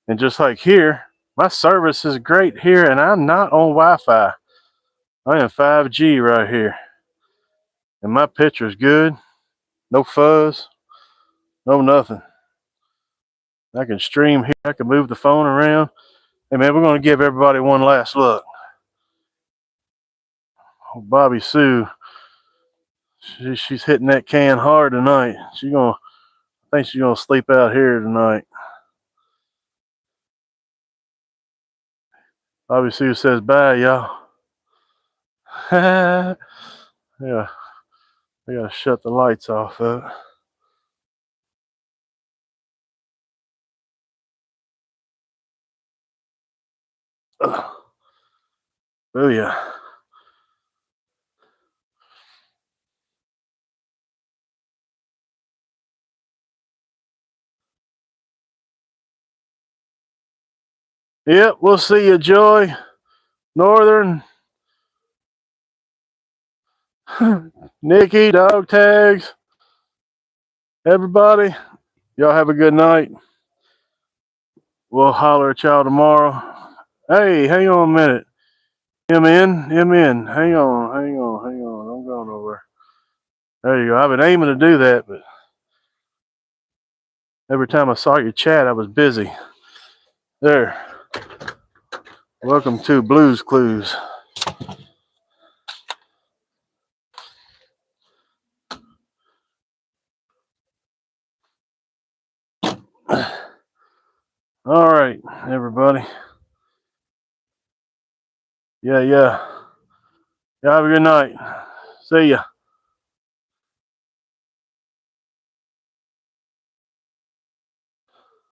A: And just like here, my service is great here, and I'm not on Wi-Fi. I am 5G right here. And my picture's good. No fuzz. No nothing. I can stream here. I can move the phone around. Hey man, we're going to give everybody one last look. Oh, Bobby Sue, she's hitting that can hard tonight. I think she's gonna sleep out here tonight. Obviously, it says bye, y'all. Yeah, I gotta shut the lights off of it. Oh yeah. Yep, we'll see you, Joy. Northern, Nikki, Dog Tags, everybody. Y'all have a good night. We'll holler at y'all tomorrow. Hey, hang on a minute. Him in, him in. Hang on, hang on, hang on. I'm going over. There you go. I've been aiming to do that, but every time I saw your chat, I was busy. There. Welcome to Blues Clues. All right, everybody. Yeah. Y'all have a good night. See ya.